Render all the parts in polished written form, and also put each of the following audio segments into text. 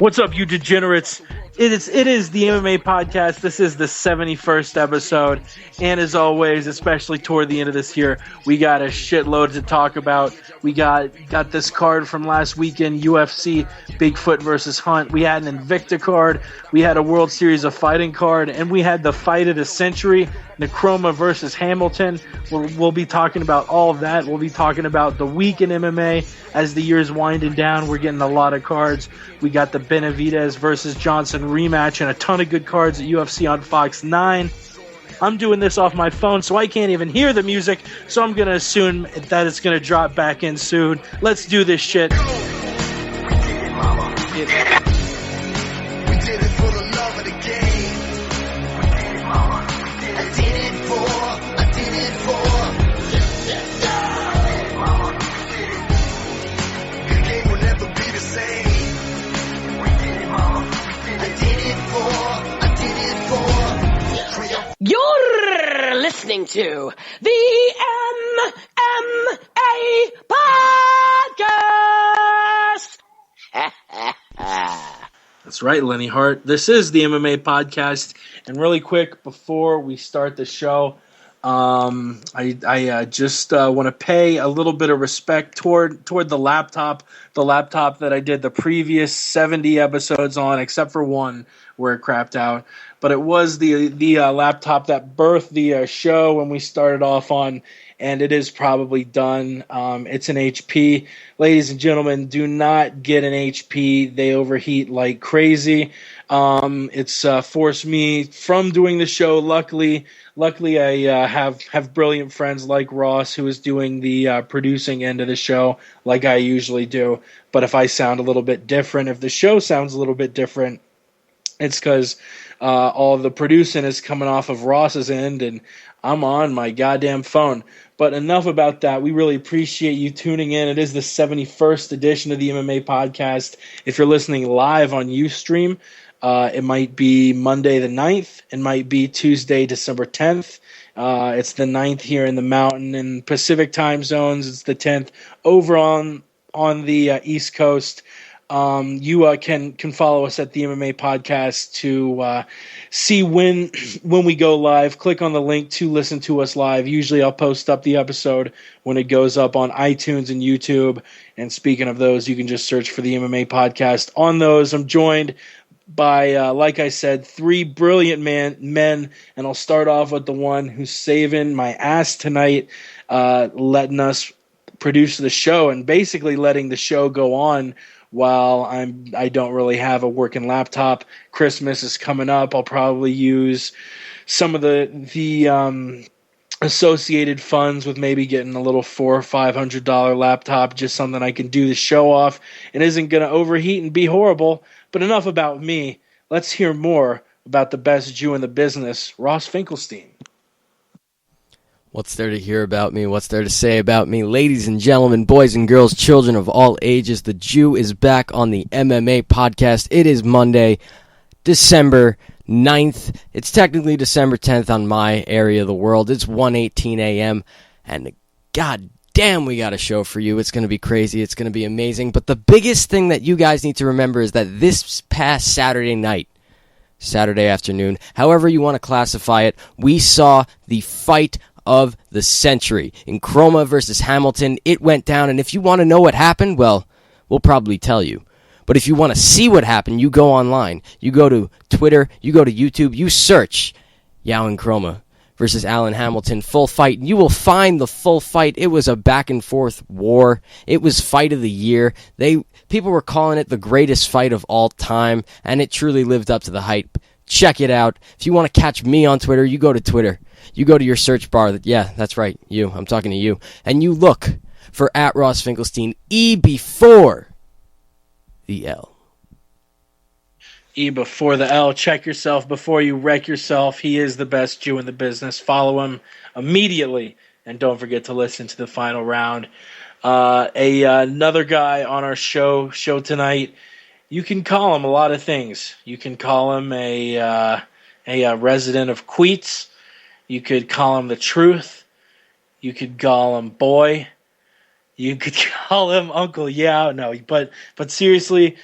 What's up, you degenerates? It is the MMA Podcast. This is the 71st episode, and as always, especially toward the end of this year, we got a shitload to talk about. We got this card from last weekend, UFC Bigfoot versus Hunt. We had an Invicta card. We had a World Series of Fighting card, and we had the fight of the century, Nkromah versus Hamilton. We'll be talking about all of that. We'll be talking about the week in MMA as the year's winding down. We're getting a lot of cards. We got the Benavidez versus Johnson rematch and a ton of good cards at UFC on Fox 9. I'm doing this off my phone, so I can't even hear the music, so I'm going to assume that it's going to drop back in soon. Let's do this shit. You're listening to the MMA Podcast. That's right, Lenny Hart. This is the MMA Podcast. And really quick, before we start the show, I just want to pay a little bit of respect toward the laptop that I did the previous 70 episodes on, except for one where it crapped out. But it was the laptop that birthed the show when we started off on, and it is probably done. It's an HP. Ladies and gentlemen, do not get an HP. They overheat like crazy. It's forced me from doing the show. Luckily, I have brilliant friends like Ross, who is doing the producing end of the show like I usually do. But if I sound a little bit different, if the show sounds a little bit different, it's because all of the producing is coming off of Ross's end, and I'm on my goddamn phone. But enough about that. We really appreciate you tuning in. It is the 71st edition of the MMA Podcast. If you're listening live on Ustream, it might be Monday the 9th. It might be Tuesday, December 10th. It's the 9th here in the Mountain and Pacific time zones. It's the 10th over on the East Coast. You can follow us at the MMA Podcast to see when we go live. Click on the link to listen to us live. Usually I'll post up the episode when it goes up on iTunes and YouTube. And speaking of those, you can just search for the MMA Podcast on those. I'm joined by, like I said, three brilliant men, and I'll start off with the one who's saving my ass tonight, letting us produce the show and basically letting the show go on while I don't really have a working laptop. Christmas is coming up. I'll probably use some of the associated funds with maybe getting a little $400 or $500 laptop, just something I can do the show off and isn't going to overheat and be horrible. But enough about me. Let's hear more about the best Jew in the business, Ross Finkelstein. What's there to hear about me? What's there to say about me? Ladies and gentlemen, boys and girls, children of all ages, the Jew is back on the MMA Podcast. It is Monday, December 9th. It's technically December 10th on my area of the world. It's 1:18 a.m. and god damn, we got a show for you. It's going to be crazy. It's going to be amazing. But the biggest thing that you guys need to remember is that this past Saturday night, Saturday afternoon, however you want to classify it, we saw the fight of the century. Nkromah versus Hamilton. It went down, and if you want to know what happened, well, we'll probably tell you. But if you want to see what happened, you go online. You go to Twitter, you go to YouTube, you search Yao Nkromah versus Alan Hamilton full fight, and you will find the full fight. It was a back and forth war. It was fight of the year. People were calling it the greatest fight of all time, and it truly lived up to the hype. Check it out. If you want to catch me on Twitter, you go to Twitter. You go to your search bar. Yeah, that's right. You. I'm talking to you. And you look for @Ross Finkelstein, E before the L. E before the L. Check yourself before you wreck yourself. He is the best Jew in the business. Follow him immediately and don't forget to listen to the final round. Another guy on our show tonight. You can call him a lot of things. You can call him a resident of Queets. You could call him the Truth. You could call him Boy. You could call him Uncle Yao. No, but seriously,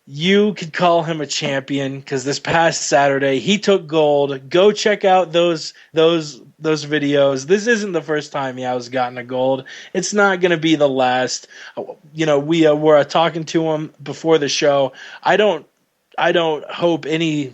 you could call him a champion because this past Saturday he took gold. Go check out those videos. This isn't the first time Yao's gotten a gold. It's not going to be the last. We were talking to him before the show. I don't hope any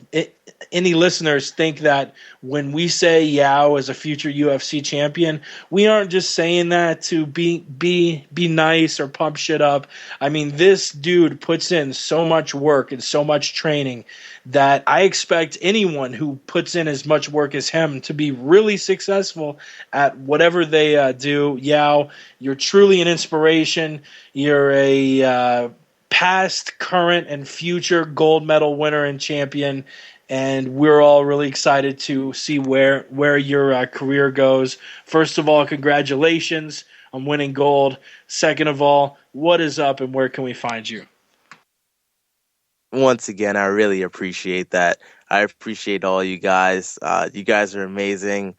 listeners think that when we say Yao is a future UFC champion, we aren't just saying that to be nice or pump shit up. I mean, this dude puts in so much work and so much training that I expect anyone who puts in as much work as him to be really successful at whatever they do. Yao, you're truly an inspiration. You're a past, current, and future gold medal winner and champion, and we're all really excited to see where your career goes. First of all, congratulations on winning gold. Second of all, what is up and where can we find you? Once again, I really appreciate that. I appreciate all you guys. You guys are amazing.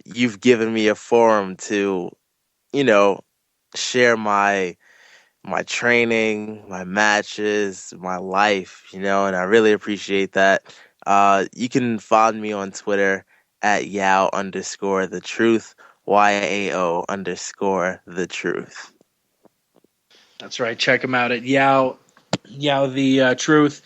You've given me a forum to, share my training, my matches, my life, and I really appreciate that. You can find me on Twitter at Yao_the truth, YAO_the truth. That's right. Check him out at Yao the truth.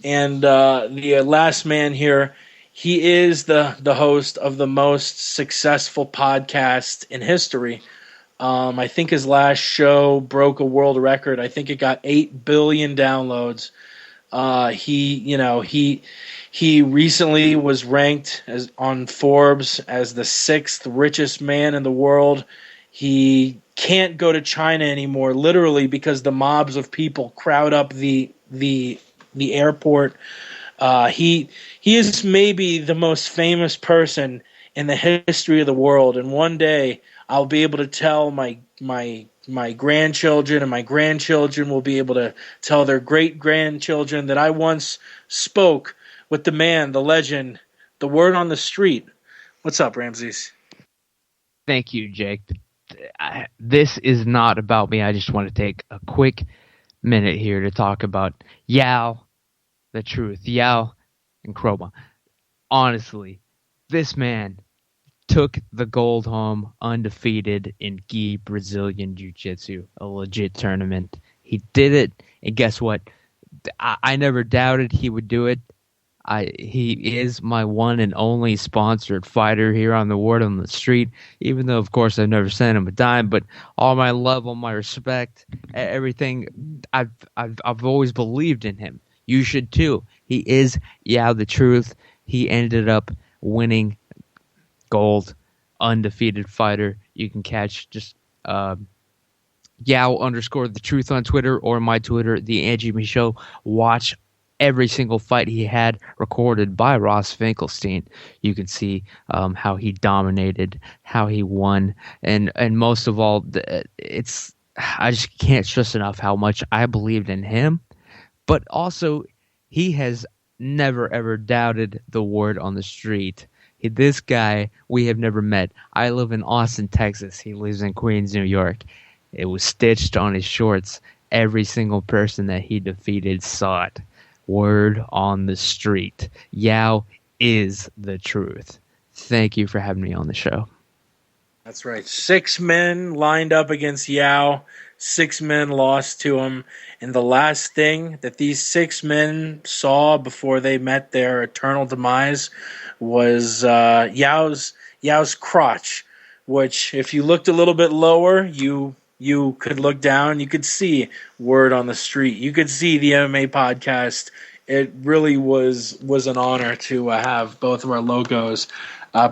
And the last man here, he is the host of the most successful podcast in history. I think his last show broke a world record. I think it got 8 billion downloads. He recently was ranked on Forbes as the 6th richest man in the world. He can't go to China anymore, literally, because the mobs of people crowd up the airport. He is maybe the most famous person in the history of the world, and one day I'll be able to tell my grandchildren, and my grandchildren will be able to tell their great-grandchildren that I once spoke with the man, the legend, the word on the street. What's up, Ramses? Thank you, Jake. This is not about me. I just want to take a quick minute here to talk about Yao, the truth, Yao Nkromah. Honestly, this man took the gold home undefeated in Gi Brazilian Jiu-Jitsu, a legit tournament. He did it, and guess what? I never doubted he would do it. He is my one and only sponsored fighter here on the Word on the Street, even though, of course, I've never sent him a dime, but all my love, all my respect, everything, I've always believed in him. You should too. He is Yao the truth. He ended up winning gold, undefeated fighter. You can catch just Yao_the truth on Twitter or my Twitter, The Angie Me Show. Watch every single fight he had recorded by Ross Finkelstein. You can see how he dominated, how he won, and most of all, I just can't stress enough how much I believed in him. But also, he has never ever doubted the word on the street. This guy we have never met. I live in Austin, Texas. He lives in Queens, New York. It was stitched on his shorts. Every single person that he defeated saw it. Word on the street. Yao is the truth. Thank you for having me on the show. That's right. 6 men lined up against Yao. 6 men lost to him. And the last thing that these 6 men saw before they met their eternal demise was Yao's crotch, which if you looked a little bit lower, you could look down, you could see Word on the Street. You could see the MMA podcast. It really was an honor to have both of our logos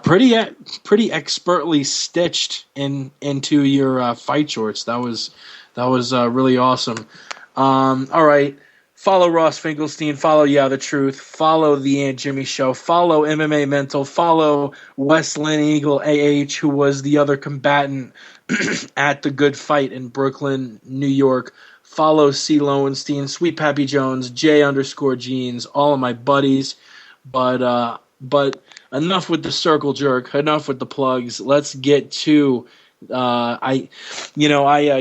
pretty expertly stitched into your fight shorts. That was really awesome. All right, Follow Ross Finkelstein. Follow Yeah the Truth. Follow The Aunt Jimmy Show. Follow MMA Mental. Follow Westland Eagle AH, who was the other combatant at the Good Fight in Brooklyn, New York. Follow C. Lowenstein, Sweet Pappy Jones, J_Jeans, all of my buddies. But enough with the circle jerk. Enough with the plugs. Let's get to I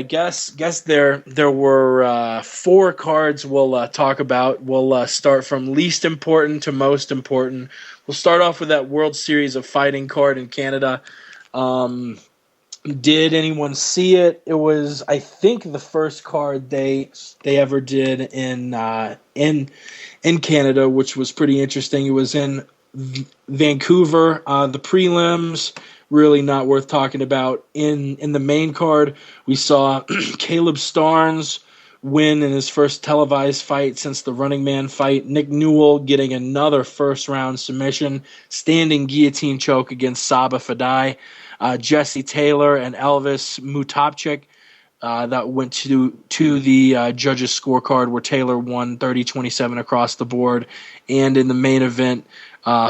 guess there were 4 cards we'll talk about. We'll start from least important to most important. We'll start off with that World Series of Fighting card in Canada. Did anyone see it? It was, I think, the first card they ever did in Canada, which was pretty interesting. It was in Vancouver. The prelims, really not worth talking about. In the main card, we saw Caleb Starnes win in his first televised fight since the Running Man fight. Nick Newell getting another first-round submission, standing guillotine choke against Saba Fadai. Jesse Taylor and Elvis Mutapchik that went to the judges' scorecard, where Taylor won 30-27 across the board. And in the main event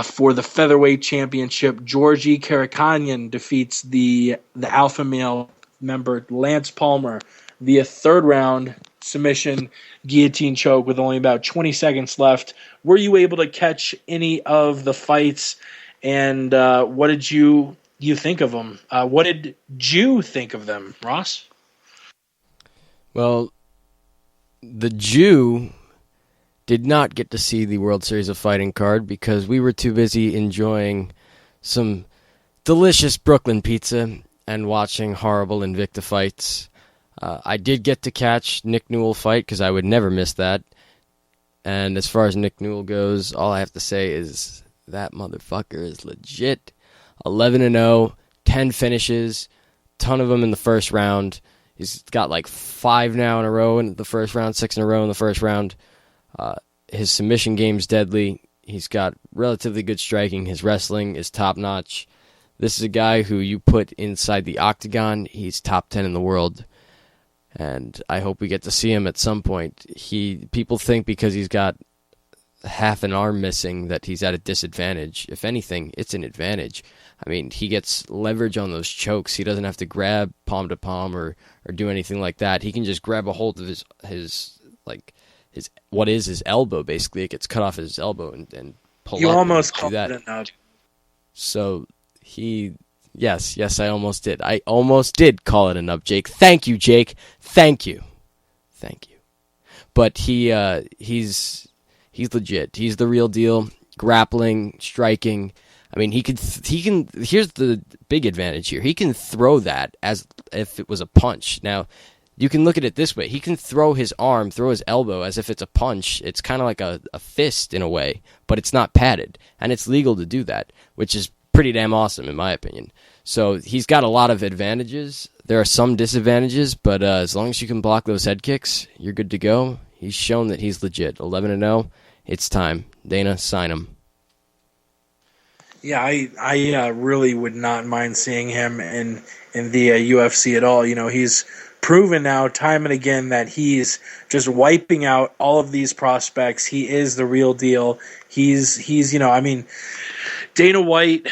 for the featherweight championship, Georgi Karakanyan defeats the alpha male member Lance Palmer via third-round submission guillotine choke with only about 20 seconds left. Were you able to catch any of the fights, and what did you think of them? What did you think of them, Ross? Well, the Jew did not get to see the World Series of Fighting card because we were too busy enjoying some delicious Brooklyn pizza and watching horrible Invicta fights. I did get to catch Nick Newell fight because I would never miss that. And as far as Nick Newell goes, all I have to say is that motherfucker is legit. 11-0, 10 finishes, ton of them in the first round. He's got like 5 now in a row in the first round, 6 in a row in the first round. His submission game's deadly. He's got relatively good striking. His wrestling is top-notch. This is a guy who you put inside the octagon, he's top 10 in the world. And I hope we get to see him at some point. People think because he's got half an arm missing that he's at a disadvantage. If anything, it's an advantage. I mean, he gets leverage on those chokes. He doesn't have to grab palm to palm or do anything like that. He can just grab a hold of his elbow, basically. It gets cut off his elbow and pull you up. You almost called that. it a nub. So yes, I almost did. I almost did call it a nub, Jake. Thank you, Jake. Thank you. But he's legit. He's the real deal. Grappling, striking. I mean, he can. Here's the big advantage here. He can throw that as if it was a punch. Now, you can look at it this way. He can throw his arm, throw his elbow as if it's a punch. It's kind of like a fist in a way, but it's not padded, and it's legal to do that, which is pretty damn awesome in my opinion. So he's got a lot of advantages. There are some disadvantages, but as long as you can block those head kicks, you're good to go. He's shown that he's legit. 11-0. It's time. Dana, sign him. Yeah, I really would not mind seeing him in the UFC at all. You know, he's proven now time and again that he's just wiping out all of these prospects. He is the real deal. He's Dana White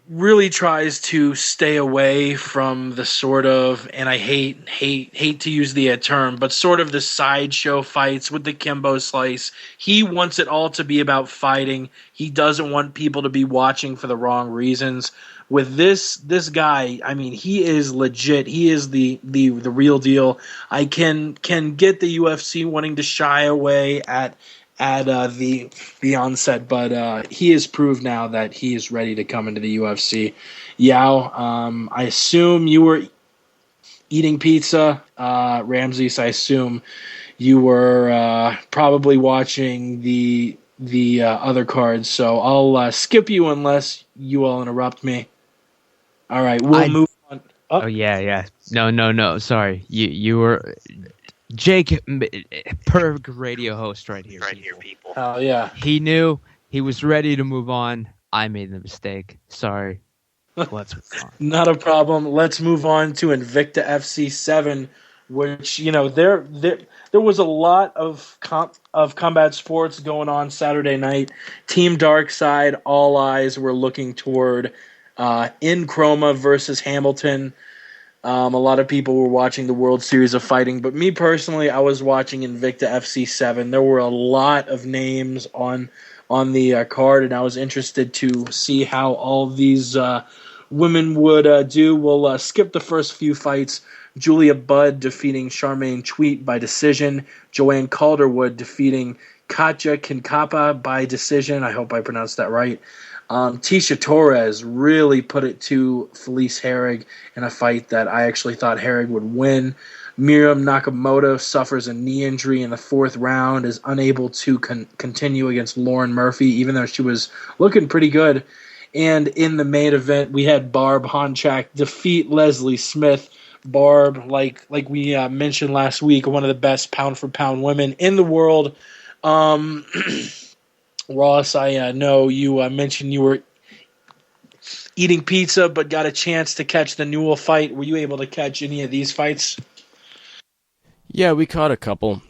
really tries to stay away from the sort of, and I hate to use the term, but sort of the sideshow fights with the Kimbo Slice. He wants it all to be about fighting. He doesn't want people to be watching for the wrong reasons. With this guy, I mean, he is legit. He is the real deal. I can get the UFC wanting to shy away at the onset, but he has proved now that he is ready to come into the UFC. Yao, I assume you were eating pizza. Ramses, I assume you were probably watching the other cards, so I'll skip you unless you all interrupt me. All right, we'll move on. Oh yeah. No. Sorry, you were. Jake, per radio host right here, people. Oh, yeah. He knew. He was ready to move on. I made the mistake. Sorry. Let's move on. Not a problem. Let's move on to Invicta FC 7 which there was a lot of combat sports going on Saturday night. Team Darkside, all eyes were looking toward Nkromah versus Hamilton. A lot of people were watching the World Series of Fighting, but me personally, I was watching Invicta FC 7. There were a lot of names on the card, and I was interested to see how all of these women would do. We'll skip the first few fights. Julia Budd defeating Charmaine Tweet by decision. Joanne Calderwood defeating Katja Kinkapa by decision. I hope I pronounced that right. Tisha Torres really put it to Felice Herrig in a fight that I actually thought Herrig would win. Miriam Nakamoto suffers a knee injury in the fourth round, is unable to continue against Lauren Murphy, even though she was looking pretty good. And in the main event, we had Barb Honchak defeat Leslie Smith. Barb, like we mentioned last week, one of the best pound-for-pound women in the world. Ross, I know you mentioned you were eating pizza but got a chance to catch the Newell fight. Were you able to catch any of these fights? Yeah, we caught a couple.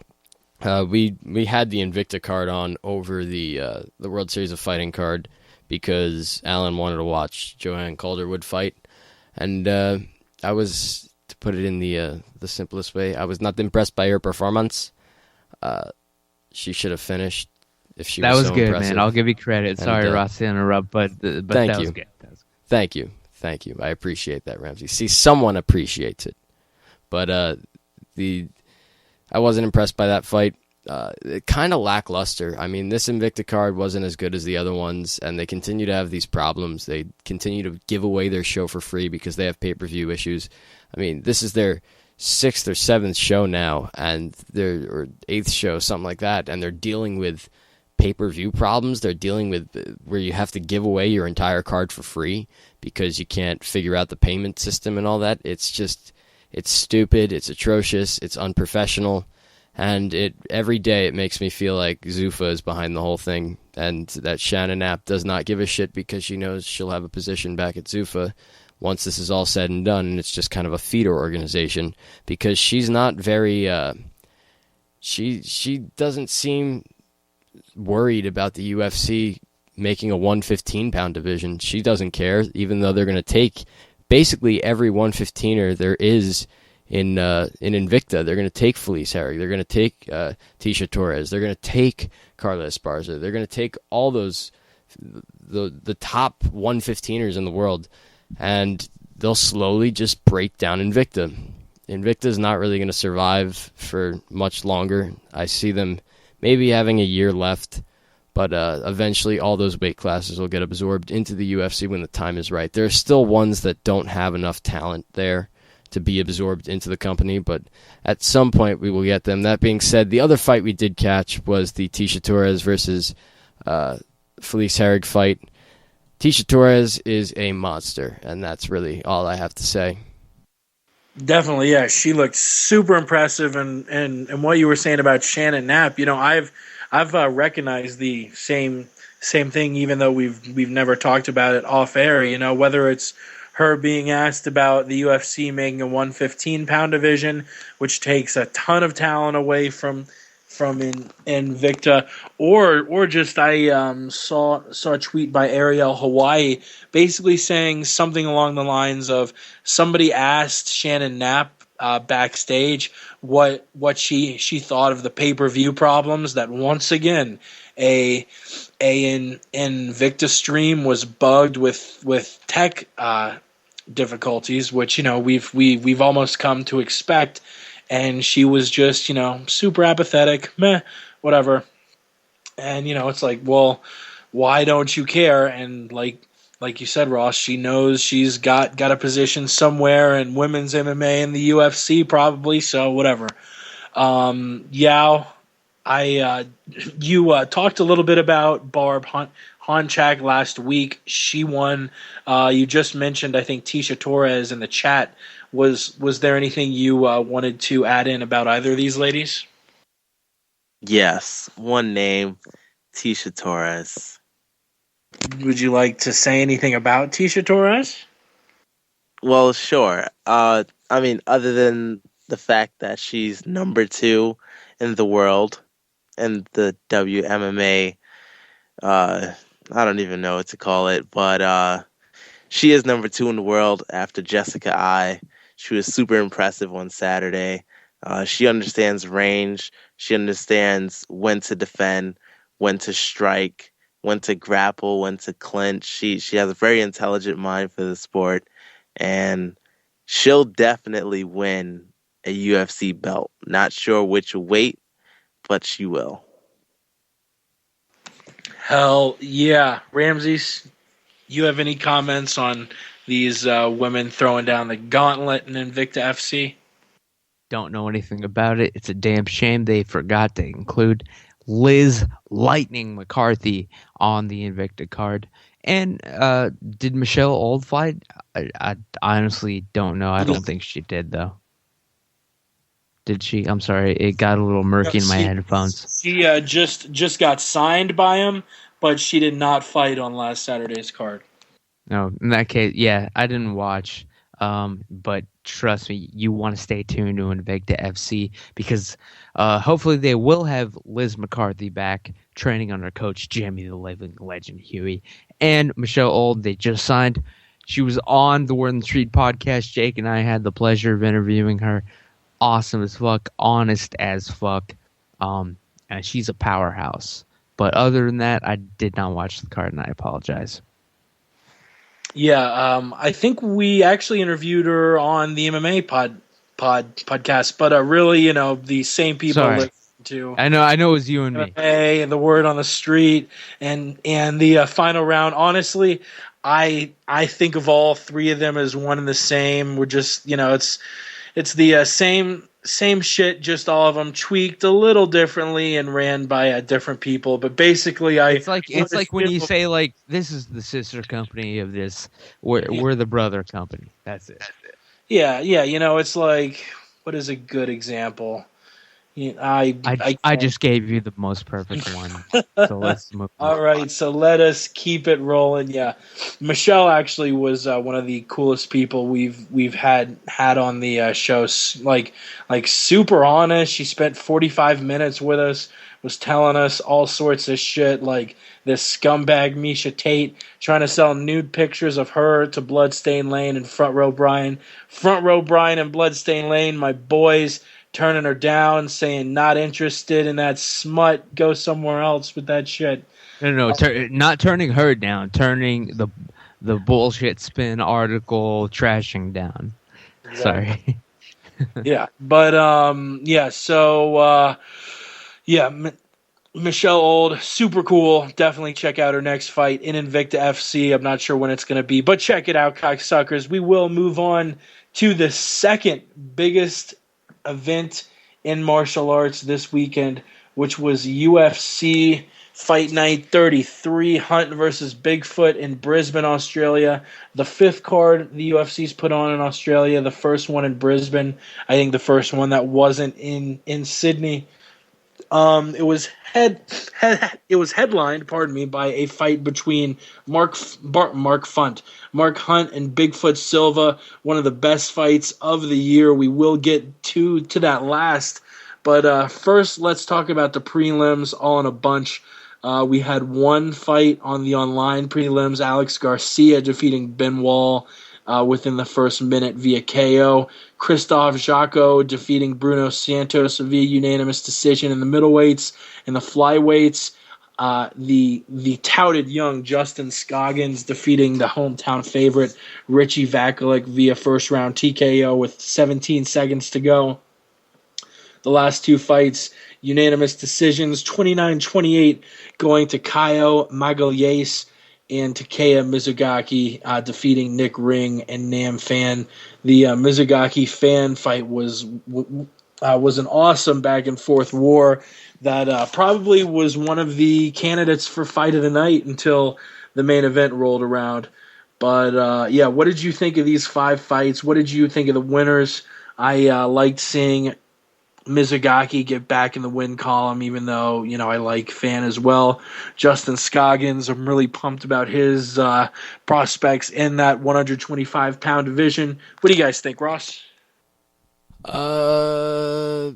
We had the Invicta card on over the World Series of Fighting card because Alan wanted to watch Joanne Calderwood fight, and I was, to put it in the simplest way, I was not impressed by her performance. She should have finished if she was so good, impressive. Man. I'll give you credit. Sorry, And, Ross, to interrupt, but thank that you. was good. Thank you. I appreciate that, Ramsey. See, someone appreciates it. But I wasn't impressed by that fight. Kind of lackluster. I mean, this Invicta card wasn't as good as the other ones, and they continue to have these problems. They continue to give away their show for free because they have pay-per-view issues. I mean, this is their 6th or 7th show now, and or 8th show, something like that, and they're dealing with pay-per-view problems. They're dealing with where you have to give away your entire card for free because you can't figure out the payment system and all that. It's stupid, it's atrocious, it's unprofessional, and every day it makes me feel like Zuffa is behind the whole thing, and that Shannon Knapp does not give a shit because she knows she'll have a position back at Zuffa once this is all said and done, and it's just kind of a feeder organization because she's not very she doesn't seem worried about the UFC making a 115-pound division. She doesn't care, even though they're going to take basically every 115er there is in Invicta. They're going to take Felice Herrig. They're going to take Tisha Torres. They're going to take Carla Esparza. They're going to take all those the top 115ers in the world, and they'll slowly just break down Invicta. Invicta is not really going to survive for much longer. I see them maybe having a year left, but eventually all those weight classes will get absorbed into the UFC when the time is right. There are still ones that don't have enough talent there to be absorbed into the company, but at some point we will get them. That being said, the other fight we did catch was the Tisha Torres versus Felice Herrig fight. Tisha Torres is a monster, and that's really all I have to say. Definitely, yeah. She looked super impressive, and what you were saying about Shannon Knapp, I've recognized the same thing, even though we've never talked about it off air. Whether it's her being asked about the UFC making a 115-pound division, which takes a ton of talent away from Invicta, or just I saw a tweet by Ariel Hawaii basically saying something along the lines of somebody asked Shannon Knapp backstage what she thought of the pay-per-view problems, that once again a Invicta stream was bugged with tech difficulties, which we've almost come to expect. And she was just, super apathetic, meh, whatever. And, it's like, well, why don't you care? And like you said, Ross, she knows she's got a position somewhere in women's MMA in the UFC probably, so whatever. Yao, you talked a little bit about Barb Honchak last week. She won. You just mentioned, I think, Tisha Torres in the chat. Was there anything you wanted to add in about either of these ladies? Yes, one name, Tisha Torres. Would you like to say anything about Tisha Torres? Well, sure. Other than the fact that she's number 2 in the world in the WMMA. I don't even know what to call it, but she is number 2 in the world after Jessica Ai. She was super impressive on Saturday. She understands range. She understands when to defend, when to strike, when to grapple, when to clinch. She has a very intelligent mind for the sport, and she'll definitely win a UFC belt. Not sure which weight, but she will. Hell yeah. Ramses, you have any comments on these women throwing down the gauntlet in Invicta FC? Don't know anything about it. It's a damn shame they forgot to include Liz Lightning McCarthy on the Invicta card. And did Michelle Old fight? I honestly don't know. I don't think she did, though. Did she? I'm sorry. It got a little murky in my headphones. She just got signed by him, but she did not fight on last Saturday's card. No, in that case, yeah, I didn't watch. But trust me, you want to stay tuned to Invicta FC because hopefully they will have Liz McCarthy back training under coach Jimmy the Living Legend Huey. And Michelle Old, they just signed. She was on the Word on the Street podcast. Jake and I had the pleasure of interviewing her. Awesome as fuck, honest as fuck. And she's a powerhouse. But other than that, I did not watch the card, and I apologize. Yeah, I think we actually interviewed her on the MMA podcast, but really, the same people listen to. I know it was you and me. MMA and the Word on the Street and the final round. Honestly, I think of all three of them as one and the same. We're just, it's the same shit, just all of them tweaked a little differently and ran by different people. But basically, it's like when you say like this is the sister company of this, we're the brother company. That's it. Yeah. It's like, what is a good example? I just gave you the most perfect one. So let's move on. All right, so let us keep it rolling. Yeah, Michelle actually was one of the coolest people we've had on the show. Like super honest. She spent 45 minutes with us. Was telling us all sorts of shit, like this scumbag Misha Tate trying to sell nude pictures of her to Bloodstained Lane and Front Row Brian and Bloodstained Lane, my boys, turning her down, saying not interested in that smut, go somewhere else with that shit. No, not turning her down, turning the bullshit spin article trashing down. Exactly. Sorry. Yeah, but Michelle Old, super cool. Definitely check out her next fight in Invicta FC. I'm not sure when it's going to be, but check it out, cocksuckers. We will move on to the second biggest event in martial arts this weekend, which was UFC Fight Night 33, Hunt versus Bigfoot in Brisbane, Australia. The fifth card the UFC's put on in Australia, the first one in Brisbane. I think the first one that wasn't in Sydney. It was headlined, by a fight between Mark Hunt and Bigfoot Silva, one of the best fights of the year. We will get to that last, but first let's talk about the prelims all in a bunch. We had one fight on the online prelims, Alex Garcia defeating Ben Wall within the first minute via KO. Christoph Jacko defeating Bruno Santos via unanimous decision in the middleweights. In the flyweights, the touted young Justin Scoggins defeating the hometown favorite Richie Vakulik via first round TKO with 17 seconds to go. The last two fights, unanimous decisions, 29-28 going to Caio Magalhães and Takeya Mizugaki defeating Nick Ring and Nam Fan. The Mizugaki Fan fight was an awesome back and forth war that probably was one of the candidates for fight of the night until the main event rolled around. But what did you think of these 5 fights? What did you think of the winners? I liked seeing Mizugaki get back in the win column, even though, I like Fan as well. Justin Scoggins, I'm really pumped about his prospects in that 125-pound division. What do you guys think, Ross? The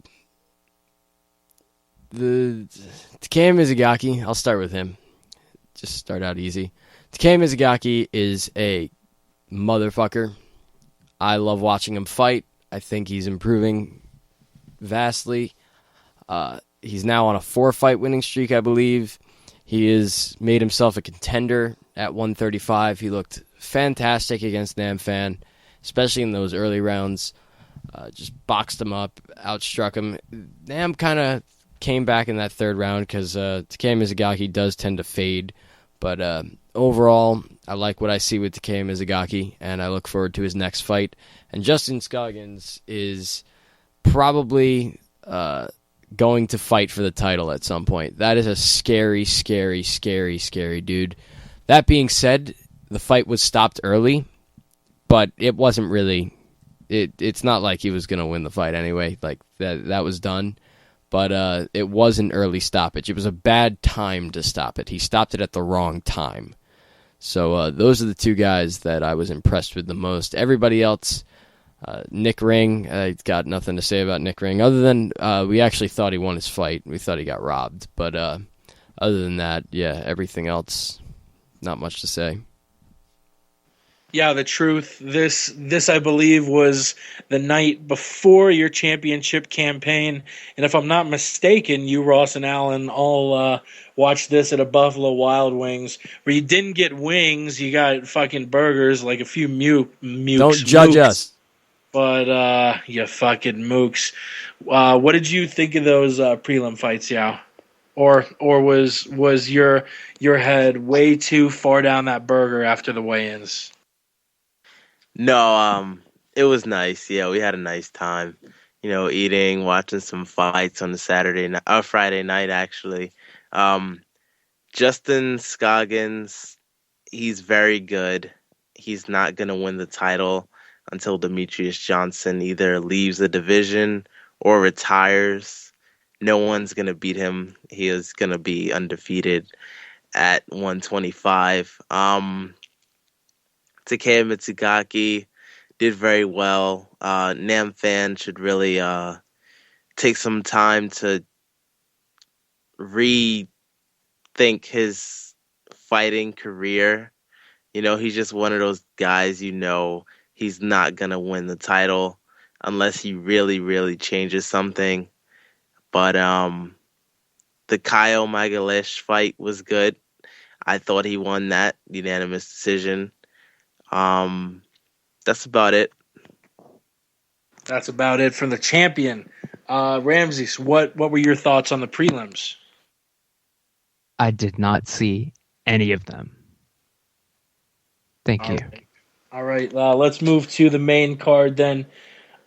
Takaya Mizugaki, I'll start with him. Just start out easy. Takaya Mizugaki is a motherfucker. I love watching him fight. I think he's improving vastly. He's now on a 4-fight winning streak, I believe. He has made himself a contender at 135. He looked fantastic against Namfan, especially in those early rounds. Just boxed him up, outstruck him. Nam kind of came back in that third round because Takaya Mizugaki does tend to fade. But overall, I like what I see with Takaya Mizugaki, and I look forward to his next fight. And Justin Scoggins is probably going to fight for the title at some point. That is a scary, scary, scary, scary dude. That being said, the fight was stopped early, but it wasn't really... It's not like he was going to win the fight anyway. Like that was done. But it was an early stoppage. It was a bad time to stop it. He stopped it at the wrong time. So those are the two guys that I was impressed with the most. Everybody else, Nick Ring, I got nothing to say about Nick Ring, other than we actually thought he won his fight. We thought he got robbed. But other than that, yeah, everything else, not much to say. Yeah, the truth. This I believe was the night before your championship campaign, and if I'm not mistaken, you, Ross, and Allen all watched this at a Buffalo Wild Wings, where you didn't get wings, you got fucking burgers, like a few mukes. Don't judge us. But you fucking mooks. What did you think of those prelim fights, Yao? Or was your head way too far down that burger after the weigh-ins? No, it was nice. Yeah, we had a nice time. Eating, watching some fights on the Friday night actually. Justin Scoggins, he's very good. He's not gonna win the title until Demetrius Johnson either leaves the division or retires. No one's gonna beat him. He is gonna be undefeated at 125. Takaya Mizugaki did very well. Nam fan should really take some time to rethink his fighting career. He's just one of those guys, he's not going to win the title unless he really, really changes something. But the Kyle Magalesh fight was good. I thought he won that unanimous decision. That's about it. That's about it from the champion. Ramses, what were your thoughts on the prelims? I did not see any of them. Thank you. All right, let's move to the main card then.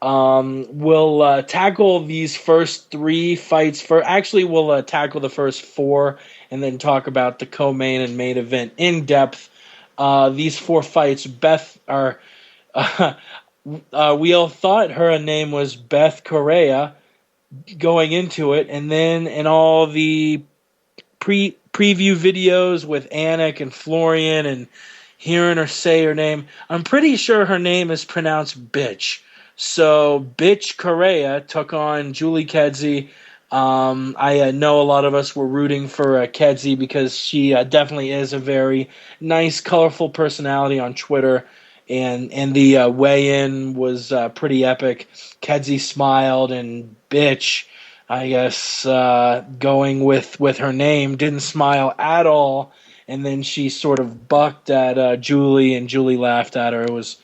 We'll tackle these first 3 fights. We'll tackle the first 4 and then talk about the co-main and main event in depth. These 4 fights, we all thought her name was Beth Correa going into it, and then in all the preview videos with Anik and Florian and hearing her say her name, I'm pretty sure her name is pronounced bitch. So Bitch Correa took on Julie Kedzie. I know a lot of us were rooting for Kedzie because she definitely is a very nice, colorful personality on Twitter, and the weigh-in was pretty epic. Kedzie smiled, and bitch, I guess, going with her name, didn't smile at all, and then she sort of bucked at Julie, and Julie laughed at her. It was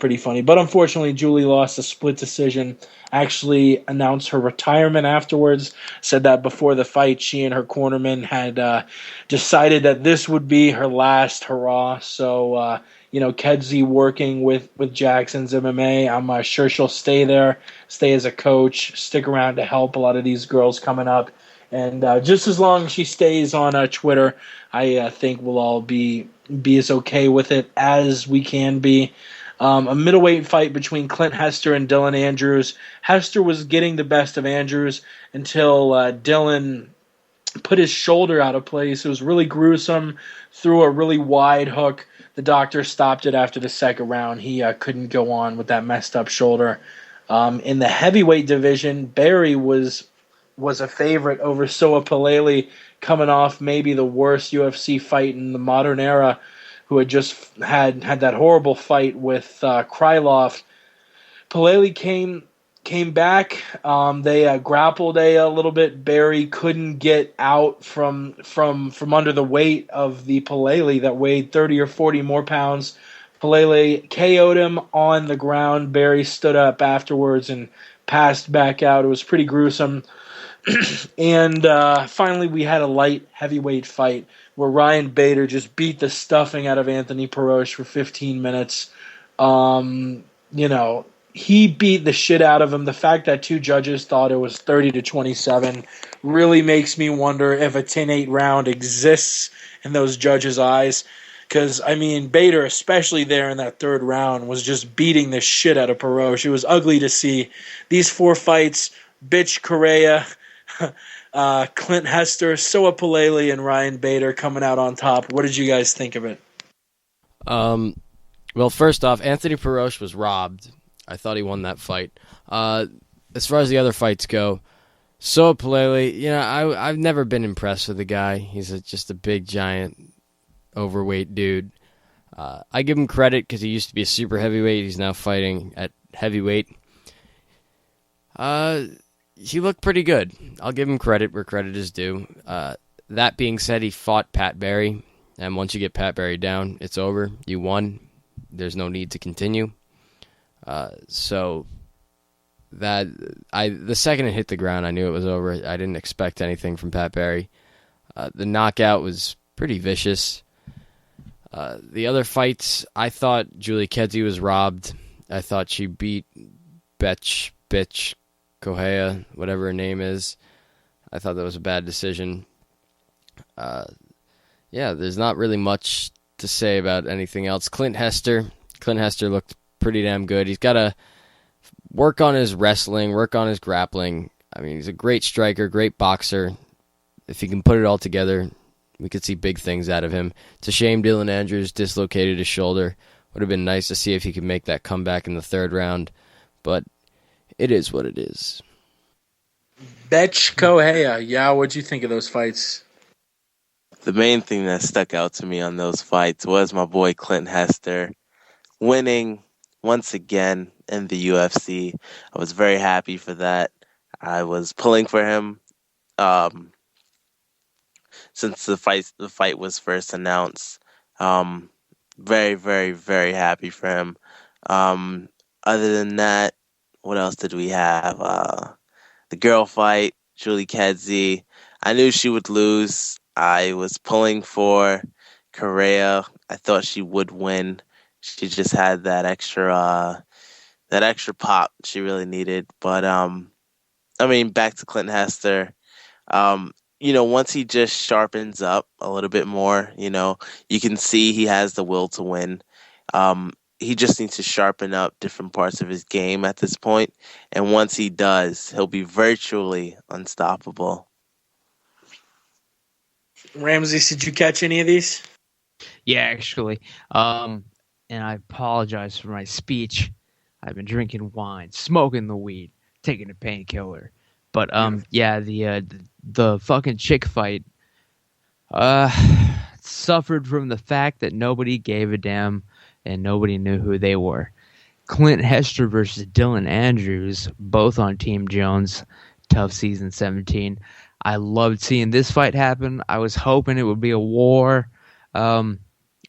pretty funny. But unfortunately, Julie lost a split decision. Actually announced her retirement afterwards. Said that before the fight, she and her cornerman had decided that this would be her last hurrah. So, Kedzie working with Jackson's MMA. I'm sure she'll stay there, stay as a coach, stick around to help a lot of these girls coming up. And just as long as she stays on Twitter, I think we'll all be as okay with it as we can be. A middleweight fight between Clint Hester and Dylan Andrews. Hester was getting the best of Andrews until Dylan put his shoulder out of place. It was really gruesome, threw a really wide hook. The doctor stopped it after the second round. He couldn't go on with that messed up shoulder. In the heavyweight division, Barry was a favorite over Soa Palele, coming off maybe the worst UFC fight in the modern era, who had just had that horrible fight with Krylov. Palele came back. They grappled a little bit. Barry couldn't get out from under the weight of the Palele that weighed 30 or 40 more pounds. Palele KO'd him on the ground. Barry stood up afterwards and passed back out. It was pretty gruesome. And finally, we had a light heavyweight fight where Ryan Bader just beat the stuffing out of Anthony Perosh for 15 minutes. He beat the shit out of him. The fact that two judges thought it was 30-27 really makes me wonder if a 10-8 round exists in those judges' eyes. Because, Bader, especially there in that third round, was just beating the shit out of Perosh. It was ugly to see. These 4 fights, Bitch Correa, Clint Hester, Soa Palele, and Ryan Bader coming out on top. What did you guys think of it? Well, first off, Anthony Perosh was robbed. I thought he won that fight. As far as the other fights go, Soa Palele, I've never been impressed with the guy. He's just a big, giant, overweight dude. I give him credit because he used to be a super heavyweight. He's now fighting at heavyweight. He looked pretty good. I'll give him credit where credit is due. That being said, he fought Pat Barry, and once you get Pat Barry down, it's over. You won. There's no need to continue. So the second it hit the ground, I knew it was over. I didn't expect anything from Pat Barry. The knockout was pretty vicious. The other fights, I thought Julie Kedzie was robbed. I thought she beat Bitch Correa, whatever her name is. I thought that was a bad decision. There's not really much to say about anything else. Clint Hester looked pretty damn good. He's got to work on his wrestling, work on his grappling. He's a great striker, great boxer. If he can put it all together, we could see big things out of him. It's a shame Dylan Andrews dislocated his shoulder. Would have been nice to see if he could make that comeback in the third round, but it is what it is. Betch Correa. Yeah, what'd you think of those fights? The main thing that stuck out to me on those fights was my boy Clint Hester winning once again in the UFC. I was very happy for that. I was pulling for him since the fight was first announced. Very, very, very happy for him. Other than that, what else did we have? The girl fight, Julie Kedzie. I knew she would lose. I was pulling for Correa. I thought she would win. She just had that extra pop she really needed. But back to Clint Hester. Once he just sharpens up a little bit more, you can see he has the will to win. He just needs to sharpen up different parts of his game at this point. And once he does, he'll be virtually unstoppable. Ramsey, did you catch any of these? Yeah, actually. And I apologize for my speech. I've been drinking wine, smoking the weed, taking a painkiller. But the fucking chick fight suffered from the fact that nobody gave a damn and nobody knew who they were. Clint Hester versus Dylan Andrews, both on Team Jones, Tough Season 17. I loved seeing this fight happen. I was hoping it would be a war.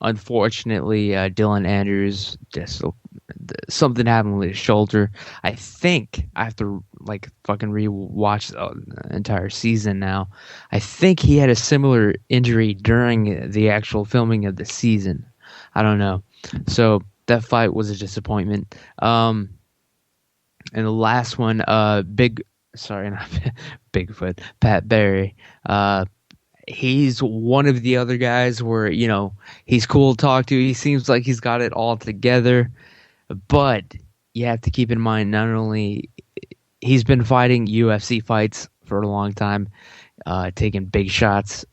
Unfortunately, Dylan Andrews, something happened with his shoulder. I think I have to fucking rewatch the entire season now. I think he had a similar injury during the actual filming of the season. I don't know. So that fight was a disappointment. And the last one, Bigfoot, Pat Barry. He's one of the other guys where, he's cool to talk to. He seems like he's got it all together. But you have to keep in mind, not only he's been fighting UFC fights for a long time, taking big shots.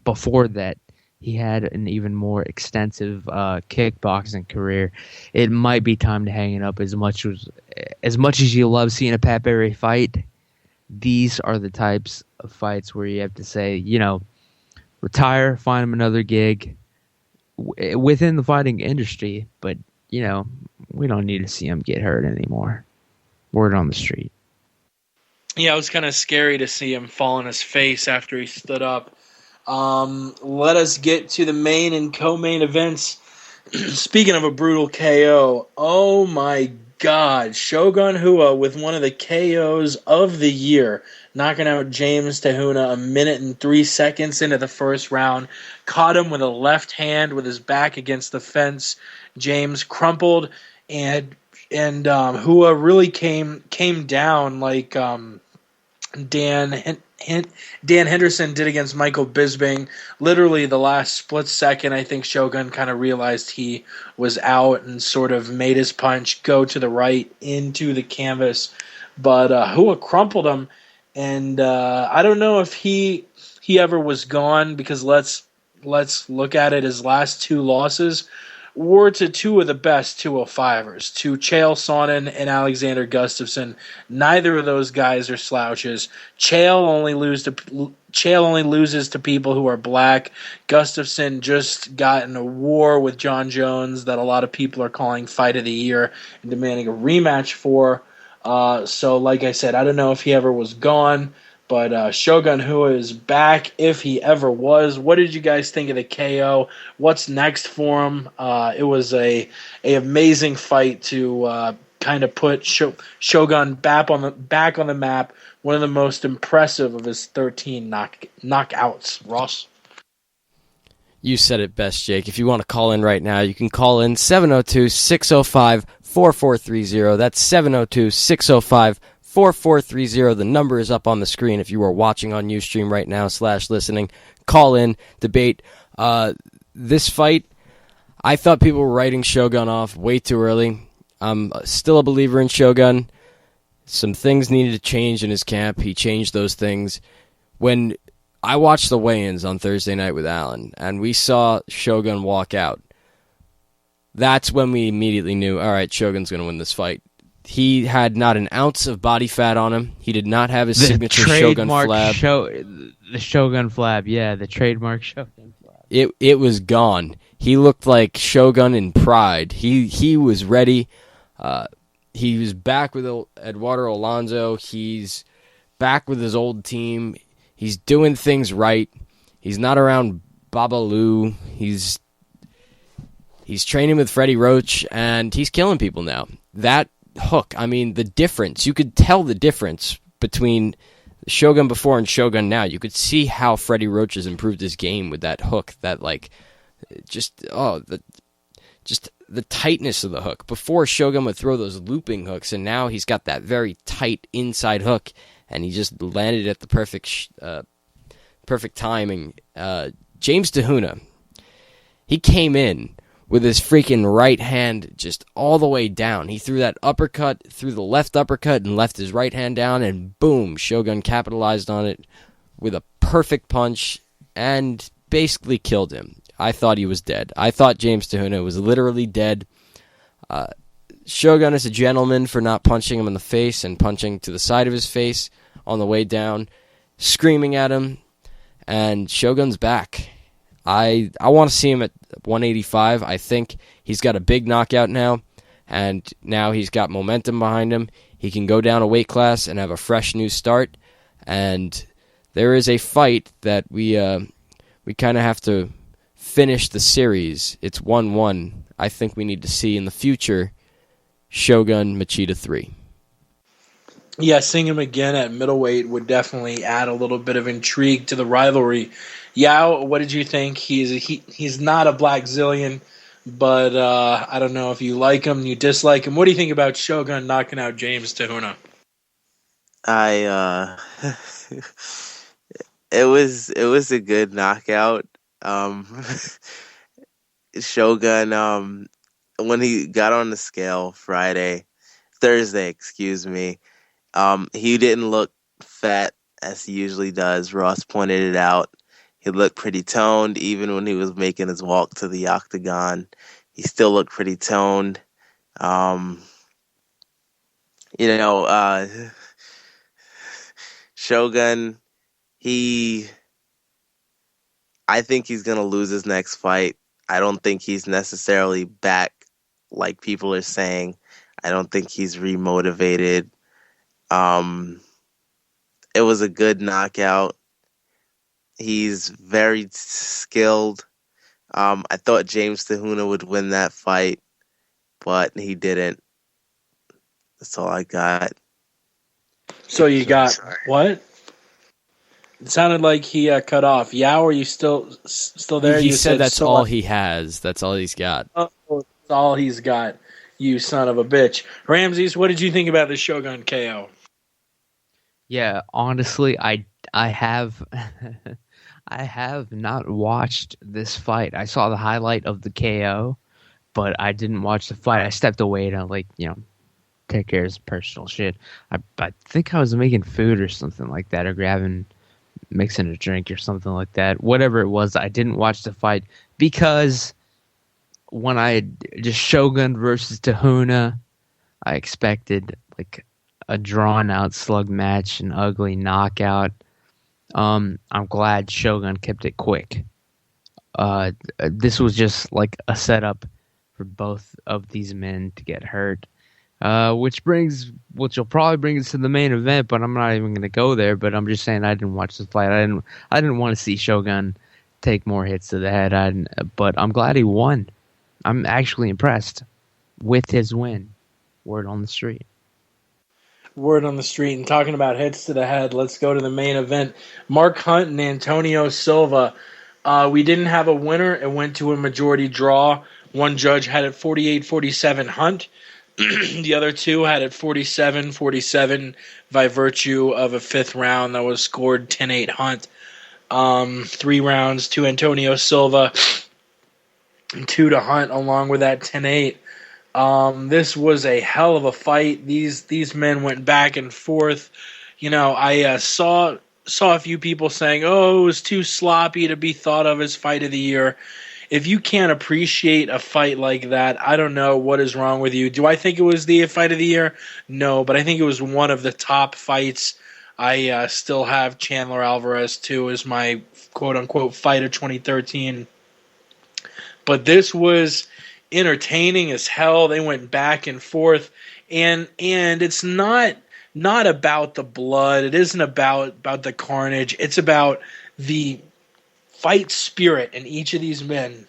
Before that, he had an even more extensive kickboxing career. It might be time to hang it up. As much as you love seeing a Pat Barry fight, these are the types of fights where you have to say, retire, find him another gig within the fighting industry. But, we don't need to see him get hurt anymore. Word on the street. Yeah, it was kind of scary to see him fall on his face after he stood up. Let us get to the main and co-main events. Speaking of a brutal KO, oh my God, Shogun Rua with one of the KOs of the year, knocking out James Tahuna a minute and 3 seconds into the first round. Caught him with a left hand with his back against the fence. James crumpled, and Rua really came down like Dan Henderson did against Michael Bisping. Literally the last split second, I think Shogun kind of realized he was out and sort of made his punch go to the right into the canvas. But Rua crumpled him, and I don't know if he ever was gone, because let's look at it. His last 2 losses were to 2 of the best 205ers, to Chael Sonnen and Alexander Gustafsson. Neither of those guys are slouches. Chael only loses to people who are black. Gustafsson just got in a war with John Jones that a lot of people are calling Fight of the Year and demanding a rematch for. So like I said, I don't know if he ever was gone, but Shogun Rua is back, if he ever was. What did you guys think of the KO? What's next for him? It was a amazing fight to kind of put Shogun back on the map. One of the most impressive of his 13 knockouts. Ross? You said it best, Jake. If you want to call in right now, you can call in 702-605-4430. That's 702-605-4430. The number is up on the screen if you are watching on Ustream right now /listening. Call in, debate. This fight, I thought people were writing Shogun off way too early. I'm still a believer in Shogun. Some things needed to change in his camp. He changed those things. When I watched the weigh-ins on Thursday night with Alan, and we saw Shogun walk out, that's when we immediately knew, all right, Shogun's going to win this fight. He had not an ounce of body fat on him. He did not have his signature Shogun flab. The Shogun flab, yeah, the trademark Shogun flab. It was gone. He looked like Shogun in pride. He was ready. He was back with Eduardo Alonso. He's back with his old team. He's doing things right. He's not around Babalu. He's training with Freddie Roach, and he's killing people now. That hook, I mean, the difference. You could tell the difference between Shogun before and Shogun now. You could see how Freddie Roach has improved his game with that hook. That, like, the tightness of the hook. Before, Shogun would throw those looping hooks, and now he's got that very tight inside hook, and he just landed at the perfect timing. James Tahuna, he came in with his freaking right hand just all the way down. He threw that uppercut, threw the left uppercut, and left his right hand down, and boom, Shogun capitalized on it with a perfect punch and basically killed him. I thought he was dead. I thought James Tahuna was literally dead. Shogun is a gentleman for not punching him in the face and punching to the side of his face on the way down, screaming at him, and Shogun's back. I want to see him at 185. I think he's got a big knockout now, and now he's got momentum behind him. He can go down a weight class and have a fresh new start, and there is a fight that we kind of have to finish the series. It's 1-1. I think we need to see in the future Shogun Machida 3. Yeah, seeing him again at middleweight would definitely add a little bit of intrigue to the rivalry. Yao, what did you think? He's not a black zillion, but I don't know if you like him, you dislike him. What do you think about Shogun knocking out James Tahuna? It was a good knockout. Shogun, when he got on the scale Thursday, he didn't look fat as he usually does. Ross pointed it out. He looked pretty toned, even when he was making his walk to the octagon. He still looked pretty toned. Shogun, I think he's going to lose his next fight. I don't think he's necessarily back like people are saying. I don't think he's remotivated. It was a good knockout. He's very skilled. I thought James Tahuna would win that fight, but he didn't. That's all I got. So you got what? It sounded like he cut off. Yao, are you still there? He you said that's all he has. That's all he's got. Oh, that's all he's got. You son of a bitch. Ramses, what did you think about the Shogun KO? Yeah, honestly, I have I have not watched this fight. I saw the highlight of the KO, but I didn't watch the fight. I stepped away to take care of his personal shit. I think I was making food or something like that, or mixing a drink or something like that. Whatever it was, I didn't watch the fight because when I just Shogun versus Tahuna, I expected a drawn out slug match, an ugly knockout. I'm glad Shogun kept it quick. This was just like a setup for both of these men to get hurt. Which will probably bring us to the main event, but I'm not even going to go there. But I'm just saying I didn't watch the fight. I didn't want to see Shogun take more hits to the head. But I'm glad he won. I'm actually impressed with his win. Word on the street. Word on the street. And talking about hits to the head, let's go to the main event. Mark Hunt and Antonio Silva. We didn't have a winner. It went to a majority draw. One judge had it 48-47 Hunt. The other two had it 47-47 by virtue of a fifth round that was scored 10-8 Hunt. 3 rounds to Antonio Silva, 2 to Hunt, along with that 10-8. This was a hell of a fight. These men went back and forth. I saw a few people saying, "Oh, it was too sloppy to be thought of as fight of the year." If you can't appreciate a fight like that, I don't know what is wrong with you. Do I think it was the fight of the year? No, but I think it was one of the top fights. I still have Chandler Alvarez, too, as my quote-unquote fight of 2013. But this was entertaining as hell. They went back and forth. And it's not about the blood. It isn't about the carnage. It's about the fight spirit in each of these men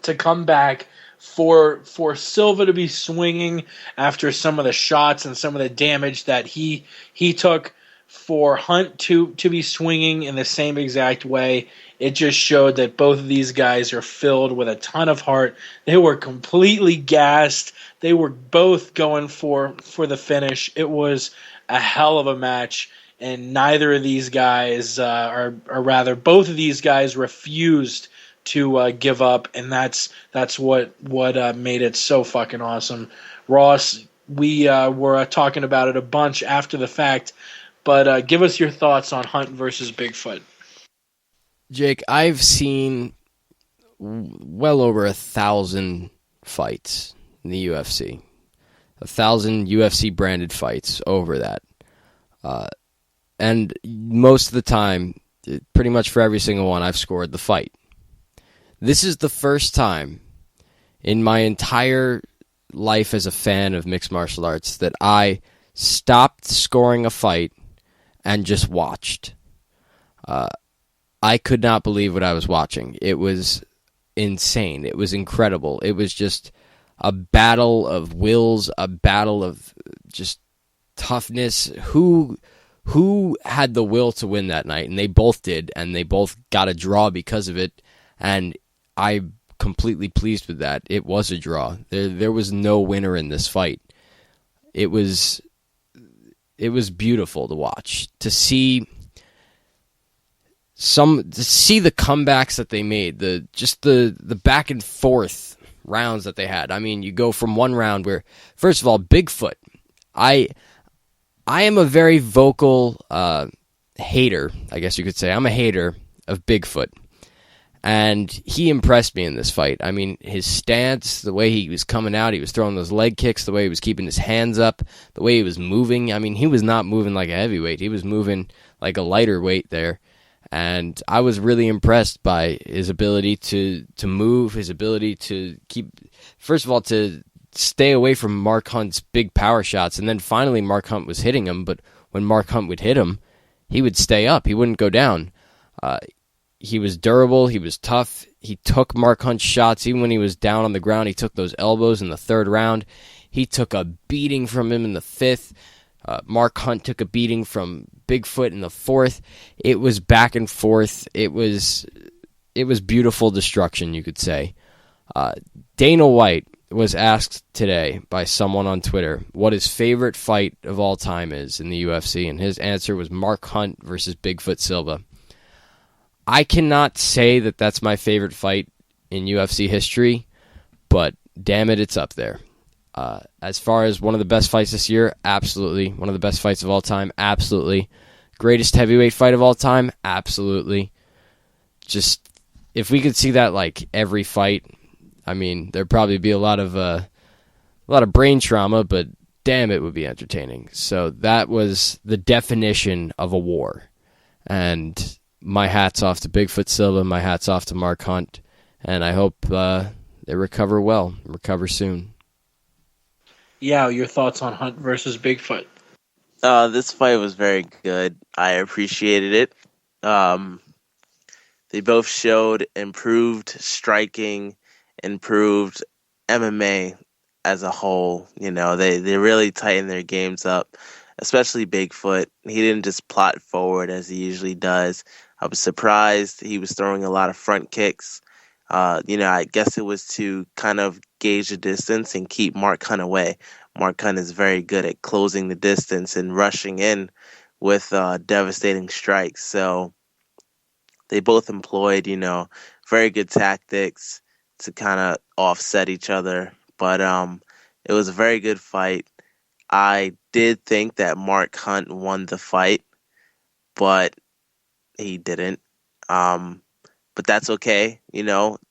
to come back, for Silva to be swinging after some of the shots and some of the damage that he took, for Hunt to be swinging in the same exact way. It just showed that both of these guys are filled with a ton of heart. They were completely gassed. They were both going for the finish. It was a hell of a match. And neither of these guys, or rather, both of these guys refused to give up, and that's what made it so fucking awesome. Ross, we were talking about it a bunch after the fact, but give us your thoughts on Hunt versus Bigfoot. Jake, I've seen well over 1,000 fights in the UFC. 1,000 UFC-branded fights over that. And most of the time, pretty much for every single one, I've scored the fight. This is the first time in my entire life as a fan of mixed martial arts that I stopped scoring a fight and just watched. I could not believe what I was watching. It was insane. It was incredible. It was just a battle of wills, a battle of just toughness. Who had the will to win that night? And they both did, and they both got a draw because of it, and I'm completely pleased with that. It was a draw. There was no winner in this fight. It was beautiful to watch, to see the comebacks that they made, the back and forth rounds that they had. I mean, you go from one round where, first of all, Bigfoot. I am a very vocal hater, I guess you could say. I'm a hater of Bigfoot. And he impressed me in this fight. I mean, his stance, the way he was coming out, he was throwing those leg kicks, the way he was keeping his hands up, the way he was moving. I mean, he was not moving like a heavyweight. He was moving like a lighter weight there. And I was really impressed by his ability to move, his ability to keep, first of all, to stay away from Mark Hunt's big power shots. And then finally Mark Hunt was hitting him, but when Mark Hunt would hit him, he would stay up. He wouldn't go down. He was durable. He was tough. He took Mark Hunt's shots. Even when he was down on the ground, he took those elbows in the third round. He took a beating from him in the fifth. Mark Hunt took a beating from Bigfoot in the fourth. It was back and forth. It was beautiful destruction, you could say. Dana White was asked today by someone on Twitter what his favorite fight of all time is in the UFC, and his answer was Mark Hunt versus Bigfoot Silva. I cannot say that that's my favorite fight in UFC history, but damn it, it's up there. As far as one of the best fights this year, absolutely. One of the best fights of all time, absolutely. Greatest heavyweight fight of all time, absolutely. Just, if we could see that like every fight, I mean, there'd probably be a lot of brain trauma, but damn, it would be entertaining. So that was the definition of a war. And my hat's off to Bigfoot Silva, my hat's off to Mark Hunt, and I hope they recover well, recover soon. Yeah, your thoughts on Hunt versus Bigfoot? This fight was very good. I appreciated it. They both showed improved striking, improved MMA as a whole. You know, they really tightened their games up, especially Bigfoot. He didn't just plot forward as he usually does. I was surprised he was throwing a lot of front kicks. I guess it was to kind of gauge the distance and keep Mark Hunt away. Mark Hunt is very good at closing the distance and rushing in with devastating strikes. So they both employed, very good tactics to kind of offset each other. But it was a very good fight. I did think that Mark Hunt won the fight, but he didn't. But that's okay.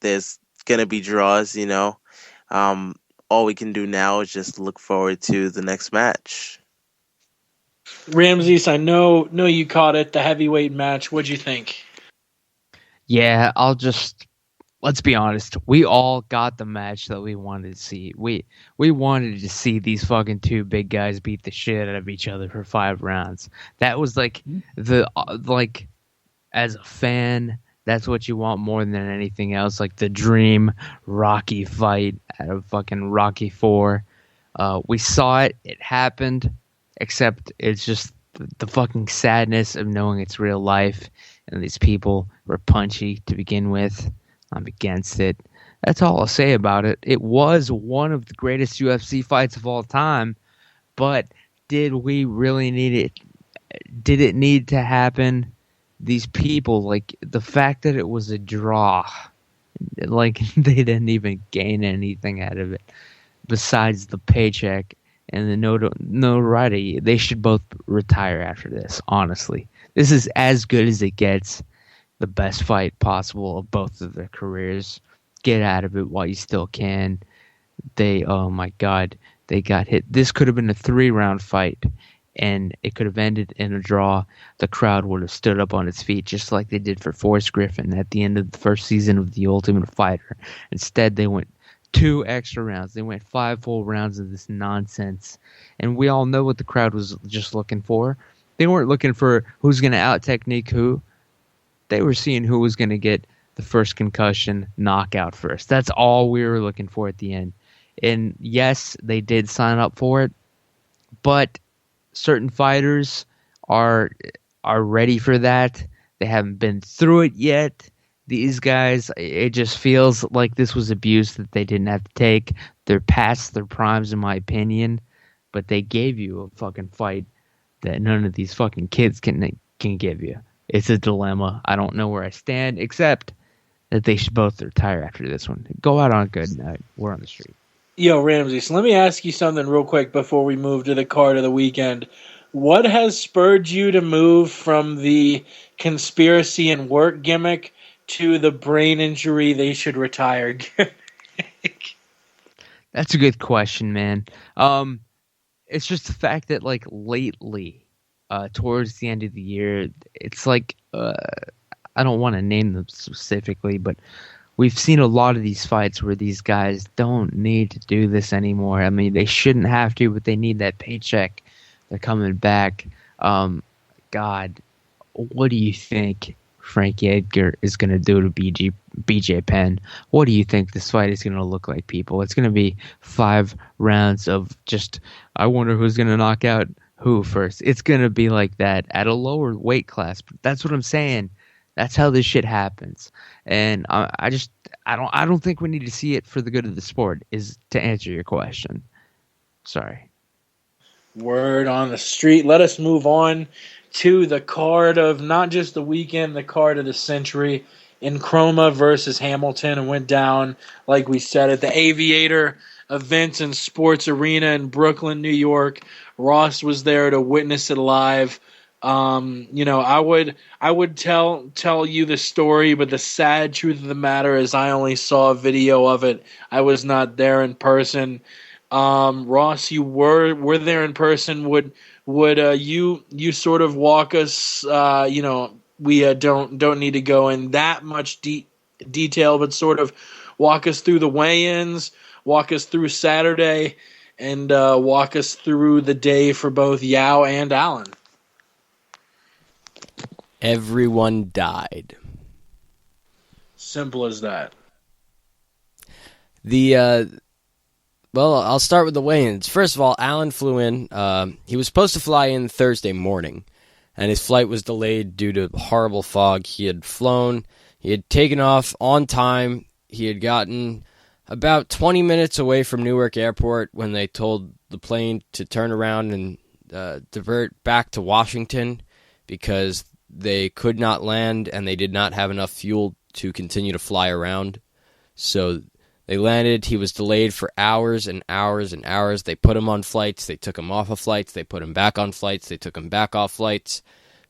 There's going to be draws, all we can do now is just look forward to the next match. Ramses, I know you caught it, the heavyweight match. What'd you think? Yeah, let's be honest. We all got the match that we wanted to see. We wanted to see these fucking two big guys beat the shit out of each other for 5 rounds. That was as a fan, that's what you want more than anything else. Like the dream Rocky fight out of fucking Rocky 4. We saw it. It happened. Except it's just the fucking sadness of knowing it's real life. And these people were punchy to begin with. I'm against it. That's all I'll say about it. It was one of the greatest UFC fights of all time. But did we really need it? Did it need to happen? These people, like, the fact that it was a draw, like, they didn't even gain anything out of it besides the paycheck and the notoriety. They should both retire after this, honestly. This is as good as it gets. The best fight possible of both of their careers. Get out of it while you still can. Oh my God, they got hit. This could have been a 3-round fight. And it could have ended in a draw. The crowd would have stood up on its feet just like they did for Forrest Griffin at the end of the first season of The Ultimate Fighter. Instead, they went 2 extra rounds. They went 5 full rounds of this nonsense. And we all know what the crowd was just looking for. They weren't looking for who's going to out-technique who. They were seeing who was going to get the first concussion knockout first. That's all we were looking for at the end. And yes, they did sign up for it. But certain fighters are ready for that. They haven't been through it yet. These guys, it just feels like this was abuse that they didn't have to take. They're past their primes, in my opinion, but they gave you a fucking fight that none of these fucking kids can give you. It's a dilemma. I don't know where I stand, except that they should both retire after this one. Go out on a good note. We're on the street. Yo, Ramsey, so let me ask you something real quick before we move to the card of the weekend. What has spurred you to move from the conspiracy and work gimmick to the brain injury they should retire gimmick? That's a good question, man. It's just the fact that like lately, towards the end of the year, it's like I don't want to name them specifically, but we've seen a lot of these fights where these guys don't need to do this anymore. I mean, they shouldn't have to, but they need that paycheck. They're coming back. God, what do you think Frankie Edgar is going to do to BJ Penn? What do you think this fight is going to look like, people? It's going to be 5 rounds of just, I wonder who's going to knock out who first. It's going to be like that at a lower weight class. But that's what I'm saying. That's how this shit happens. And I don't think we need to see it for the good of the sport, is to answer your question. Sorry. Word on the street. Let us move on to the card of not just the weekend, the card of the century. Nkromah versus Hamilton, and went down, like we said, at the Aviator Events and Sports Arena in Brooklyn, New York. Ross was there to witness it live. I would tell you the story, but the sad truth of the matter is I only saw a video of it. I was not there in person. Ross, you were there in person. Would you sort of walk us? We don't need to go in that much detail, but sort of walk us through the weigh-ins, walk us through Saturday, and walk us through the day for both Yao and Allen. Everyone died. Simple as that. Well, I'll start with the weigh-ins. First of all, Allen flew in. He was supposed to fly in Thursday morning, and his flight was delayed due to horrible fog. He had flown. He had taken off on time. He had gotten about 20 minutes away from Newark Airport when they told the plane to turn around and divert back to Washington because they could not land and they did not have enough fuel to continue to fly around. So they landed. He was delayed for hours and hours and hours. They put him on flights. They took him off of flights. They put him back on flights. They took him back off flights.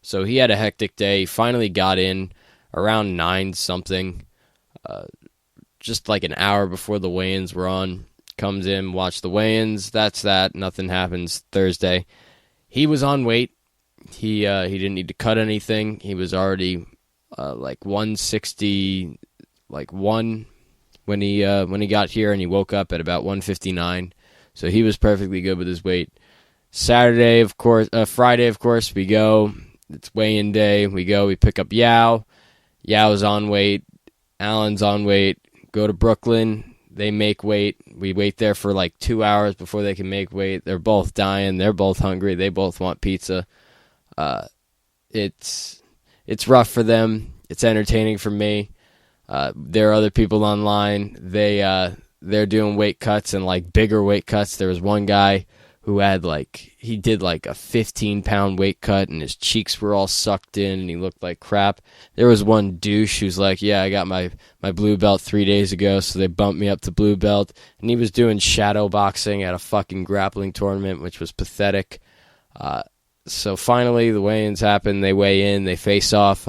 So he had a hectic day. He finally got in around 9-something, just like an hour before the weigh-ins were on. Comes in, watched the weigh-ins. That's that. Nothing happens Thursday. He was on weight. He didn't need to cut anything. He was already like 160, like 1 when he got here, and he woke up at about 159. So he was perfectly good with his weight. Friday, of course, we go. It's weigh-in day. We go. We pick up Yao. Yao's on weight. Allen's on weight. Go to Brooklyn. They make weight. We wait there for like 2 hours before they can make weight. They're both dying. They're both hungry. They both want pizza. It's rough for them. It's entertaining for me. There are other people online. They're doing weight cuts and like bigger weight cuts. There was one guy who had he did like a 15-pound weight cut and his cheeks were all sucked in and he looked like crap. There was one douche who's like, yeah, I got my blue belt 3 days ago, so they bumped me up to blue belt. And he was doing shadow boxing at a fucking grappling tournament, which was pathetic. So finally the weigh-ins happen. They weigh in. They face off.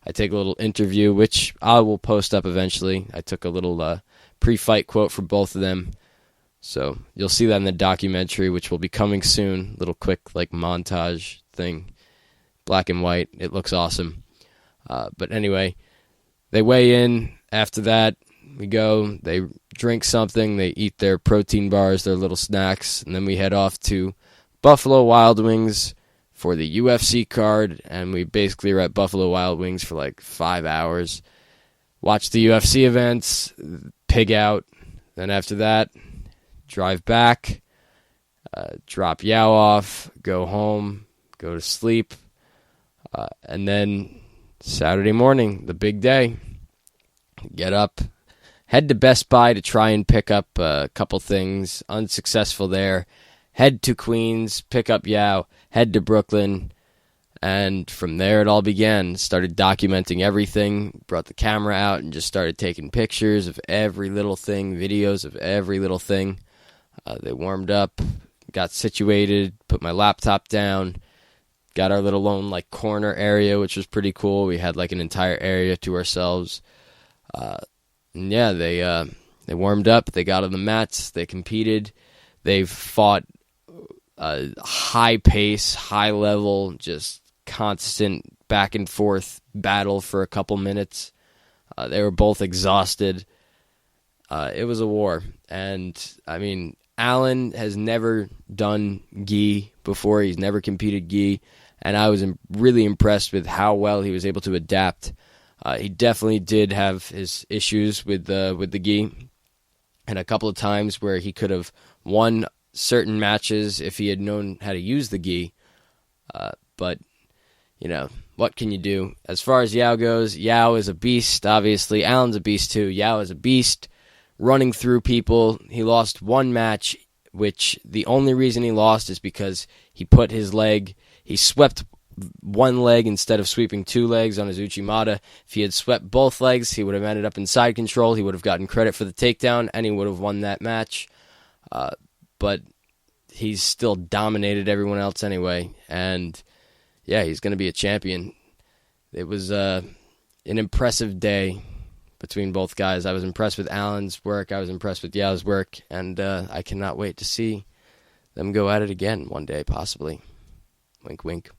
I take a little interview, which I will post up eventually. I took a little pre-fight quote for both of them. So you'll see that in the documentary, which will be coming soon. Little quick montage thing. Black and white. It looks awesome. But anyway, they weigh in. After that, we go. They drink something. They eat their protein bars, their little snacks. And then we head off to Buffalo Wild Wings for the UFC card, and we basically are at Buffalo Wild Wings for like 5 hours. Watch the UFC events, pig out. Then after that, drive back, drop Yao off, go home, go to sleep, and then Saturday morning, the big day. Get up, head to Best Buy to try and pick up a couple things. Unsuccessful there. Head to Queens, pick up Yao, head to Brooklyn, and from there it all began. Started documenting everything, brought the camera out and just started taking pictures of every little thing, videos of every little thing. They warmed up, got situated, put my laptop down, got our little own like corner area, which was pretty cool. We had like an entire area to ourselves. And yeah, they warmed up, they got on the mats, they competed, they fought a high pace, high level, just constant back and forth battle for a couple minutes. They were both exhausted. It was a war. And I mean, Alan has never done gi before. He's never competed gi. And I was really impressed with how well he was able to adapt. He definitely did have his issues with the gi. And a couple of times where he could have won certain matches if he had known how to use the gi. But, you know, what can you do? As far as Yao goes, Yao is a beast, obviously. Alan's a beast, too. Yao is a beast, running through people. He lost one match, which the only reason he lost is because he put his leg, he swept one leg instead of sweeping two legs on his Uchimata. If he had swept both legs, he would have ended up in side control. He would have gotten credit for the takedown, and he would have won that match. But he's still dominated everyone else anyway, and yeah, he's going to be a champion. It was an impressive day between both guys. I was impressed with Alan's work. I was impressed with Yao's work, and I cannot wait to see them go at it again one day, possibly. Wink, wink.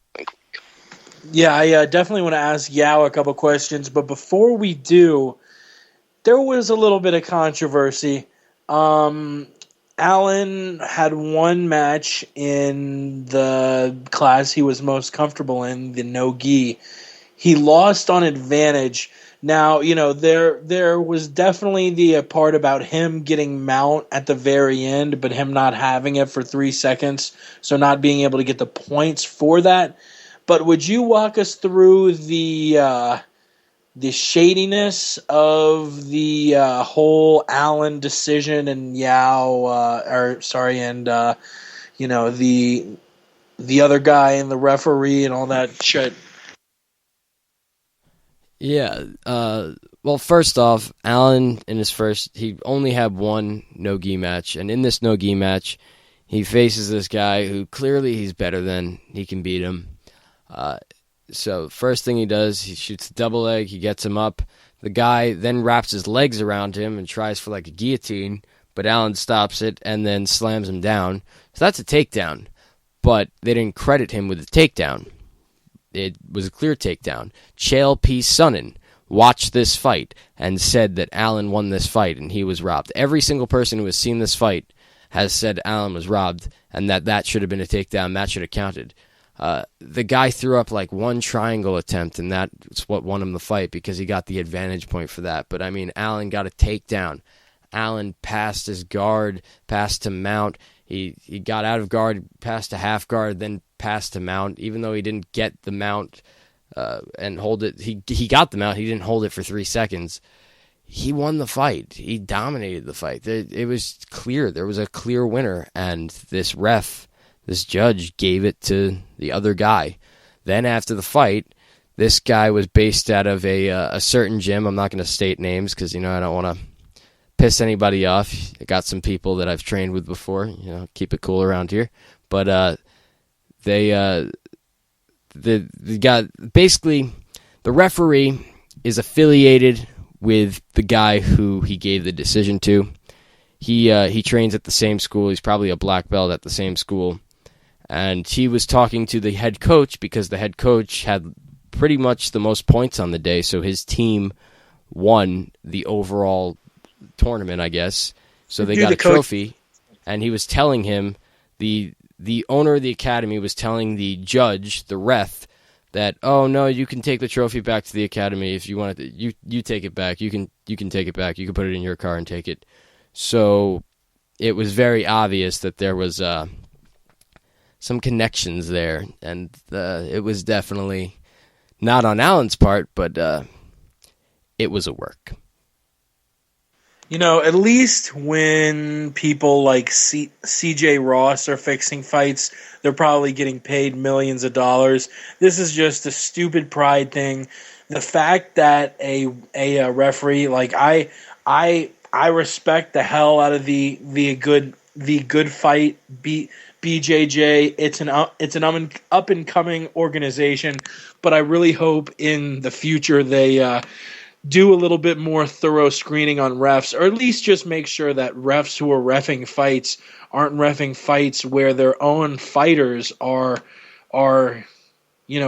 Yeah, I definitely want to ask Yao a couple questions, but before we do, there was a little bit of controversy. Alan had one match in the class he was most comfortable in, the no-gi. He lost on advantage. Now, you know, there was definitely the part about him getting mount at the very end, but him not having it for 3 seconds, so not being able to get the points for that. But would you walk us through the shadiness of the whole Allen decision and you know, the other guy and the referee and all that shit? Yeah. Well, first off, Allen in his first, he only had one no-gi match, and in this no-gi match, he faces this guy who clearly he's better than. He can beat him. So first thing he does, he shoots a double leg, he gets him up. The guy then wraps his legs around him and tries for like a guillotine, but Allen stops it and then slams him down. So that's a takedown, but they didn't credit him with the takedown. It was a clear takedown. Chael P. Sonnen watched this fight and said that Allen won this fight and he was robbed. Every single person who has seen this fight has said Allen was robbed and that should have been a takedown, that should have counted. The guy threw up like one triangle attempt, and that's what won him the fight because he got the advantage point for that. But, I mean, Allen got a takedown. Allen passed his guard, passed to mount. He got out of guard, passed to half guard, then passed to mount. Even though he didn't get the mount and hold it, he got the mount. He didn't hold it for 3 seconds. He won the fight. He dominated the fight. It was clear. There was a clear winner, and this judge gave it to the other guy. Then after the fight, this guy was based out of a certain gym. I'm not going to state names because, you know, I don't want to piss anybody off. I got some people that I've trained with before. You know, keep it cool around here. But the referee is affiliated with the guy who he gave the decision to. He trains at the same school. He's probably a black belt at the same school. And he was talking to the head coach because the head coach had pretty much the most points on the day, so his team won the overall tournament, I guess. So they got a trophy, and he was telling him, the owner of the academy was telling the judge, the ref, that, oh, no, you can take the trophy back to the academy if you want it. You take it back. You can take it back. You can put it in your car and take it. So it was very obvious that there was some connections there, and it was definitely not on Allen's part, but it was a work. You know, at least when people like CJ Ross are fixing fights, they're probably getting paid millions of dollars. This is just a stupid pride thing. The fact that a referee, like I respect the hell out of the good fight BJJ. It's an up and coming organization, but I really hope in the future they do a little bit more thorough screening on refs, or at least just make sure that refs who are reffing fights aren't reffing fights where their own fighters are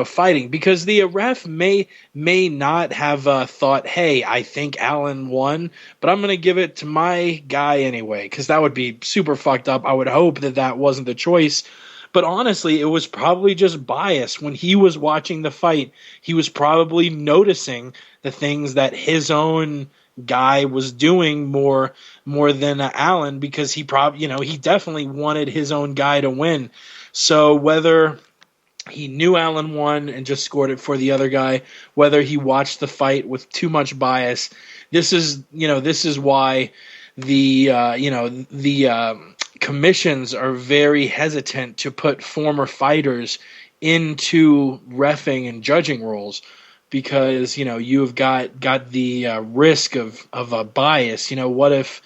fighting, because the ref may not have thought, hey, I think Allen won, but I'm going to give it to my guy anyway, because that would be super fucked up. I would hope that wasn't the choice. But honestly, it was probably just bias. When he was watching the fight, he was probably noticing the things that his own guy was doing more than Allen, because he he definitely wanted his own guy to win. So whether he knew Allen won and just scored it for the other guy, whether he watched the fight with too much bias, this is why the commissions are very hesitant to put former fighters into reffing and judging roles, because you've got the risk of a bias. What if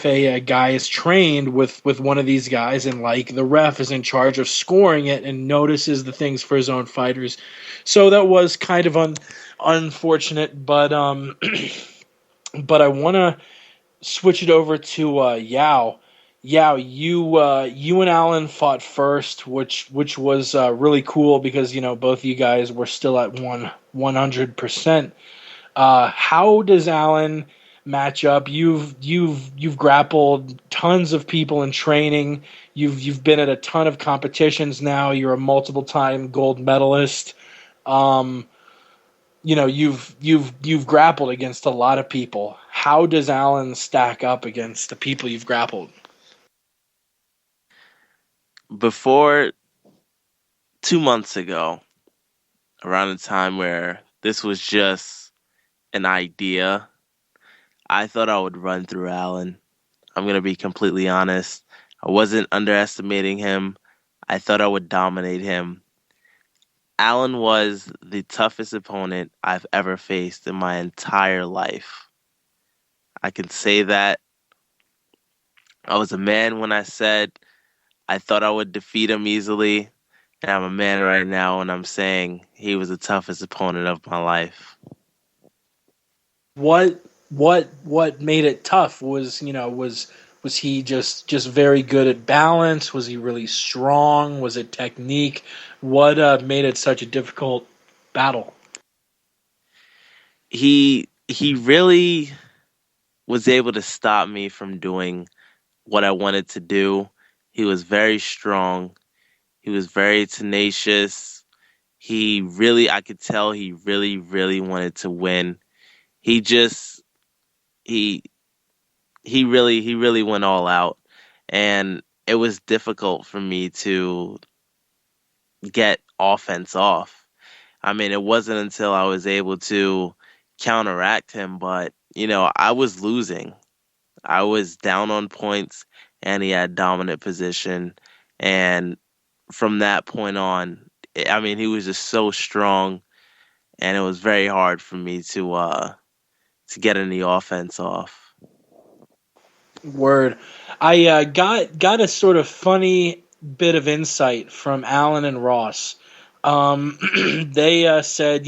a guy is trained with one of these guys, and the ref is in charge of scoring it and notices the things for his own fighters. So that was kind of unfortunate, but but I want to switch it over to Yao. Yao, you and Alan fought first, which was really cool, because both of you guys were still at 100%. How does Alan match up? You've grappled tons of people in training. You've been at a ton of competitions now. You're a multiple time gold medalist. You've grappled against a lot of people. How does Alan stack up against the people you've grappled? Before 2 months ago, around the time where this was just an idea, I thought I would run through Allen. I'm going to be completely honest. I wasn't underestimating him. I thought I would dominate him. Allen was the toughest opponent I've ever faced in my entire life. I can say that. I was a man when I said I thought I would defeat him easily, and I'm a man right now when I'm saying he was the toughest opponent of my life. What made it tough? Was he just very good at balance? Was he really strong? Was it technique? What made it such a difficult battle? He really was able to stop me from doing what I wanted to do. He was very strong. He was very tenacious. I could tell he really, really wanted to win. He really went all out, and it was difficult for me to get offense off. I mean, it wasn't until I was able to counteract him, but I was losing. I was down on points, and he had dominant position, and from that point on, I mean, he was just so strong, and it was very hard for me to get any offense off. Word. I got a sort of funny bit of insight from Alan and Ross. They said,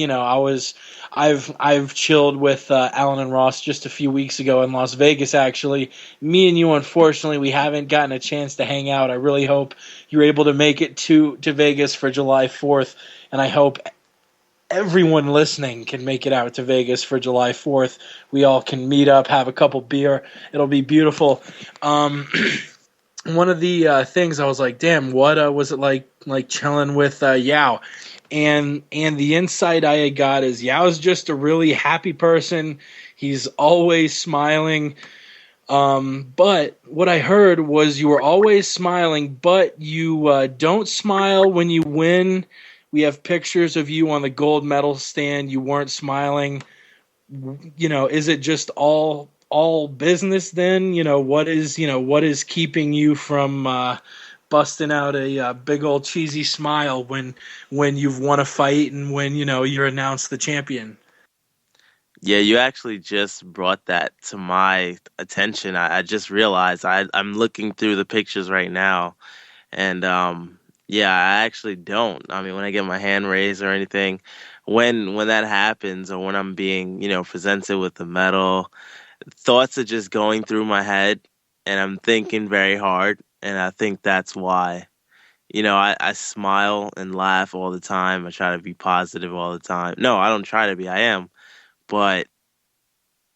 I've chilled with Alan and Ross just a few weeks ago in Las Vegas, actually. Me and you, unfortunately, we haven't gotten a chance to hang out. I really hope you're able to make it to Vegas for July 4th, and I hope everyone listening can make it out to Vegas for July 4th. We all can meet up, have a couple beer. It'll be beautiful. One of the things I was like, damn, what was it like chilling with Yao? And the insight I had got is Yao's just a really happy person. He's always smiling. But what I heard was you were always smiling, but you don't smile when you win. We have pictures of you on the gold medal stand. You weren't smiling. Is it just all business then? What is keeping you from busting out a big old cheesy smile when you've won a fight and when you're announced the champion? Yeah, you actually just brought that to my attention. I just realized I'm looking through the pictures right now, And yeah, I actually don't. I mean, when I get my hand raised or anything, when that happens, or when I'm being, presented with the medal, thoughts are just going through my head, and I'm thinking very hard, and I think that's why. I smile and laugh all the time. I try to be positive all the time. No, I don't try to be. I am. But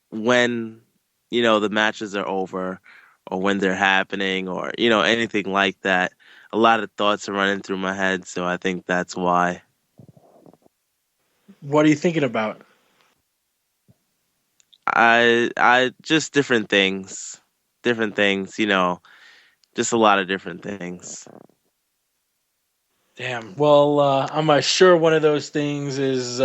when, the matches are over, or when they're happening, or, anything like that, a lot of thoughts are running through my head. So I think that's why. What are you thinking about? I just different things, just a lot of different things. Damn. Well, I'm sure one of those things is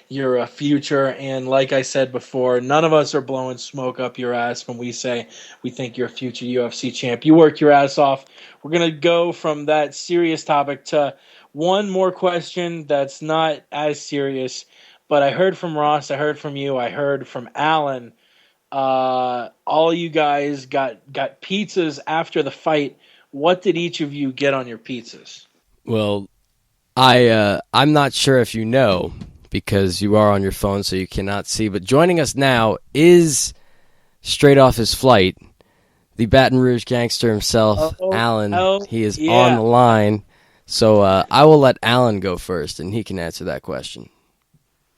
your future. And like I said before, none of us are blowing smoke up your ass when we say we think you're a future UFC champ. You work your ass off. We're going to go from that serious topic to one more question that's not as serious. But I heard from Ross, I heard from you, I heard from Alan. All you guys got pizzas after the fight. What did each of you get on your pizzas? Well, I'm not sure if you know, because you are on your phone, so you cannot see. But joining us now is, straight off his flight, the Baton Rouge gangster himself, Alan. He is on the line. So I will let Alan go first, and he can answer that question.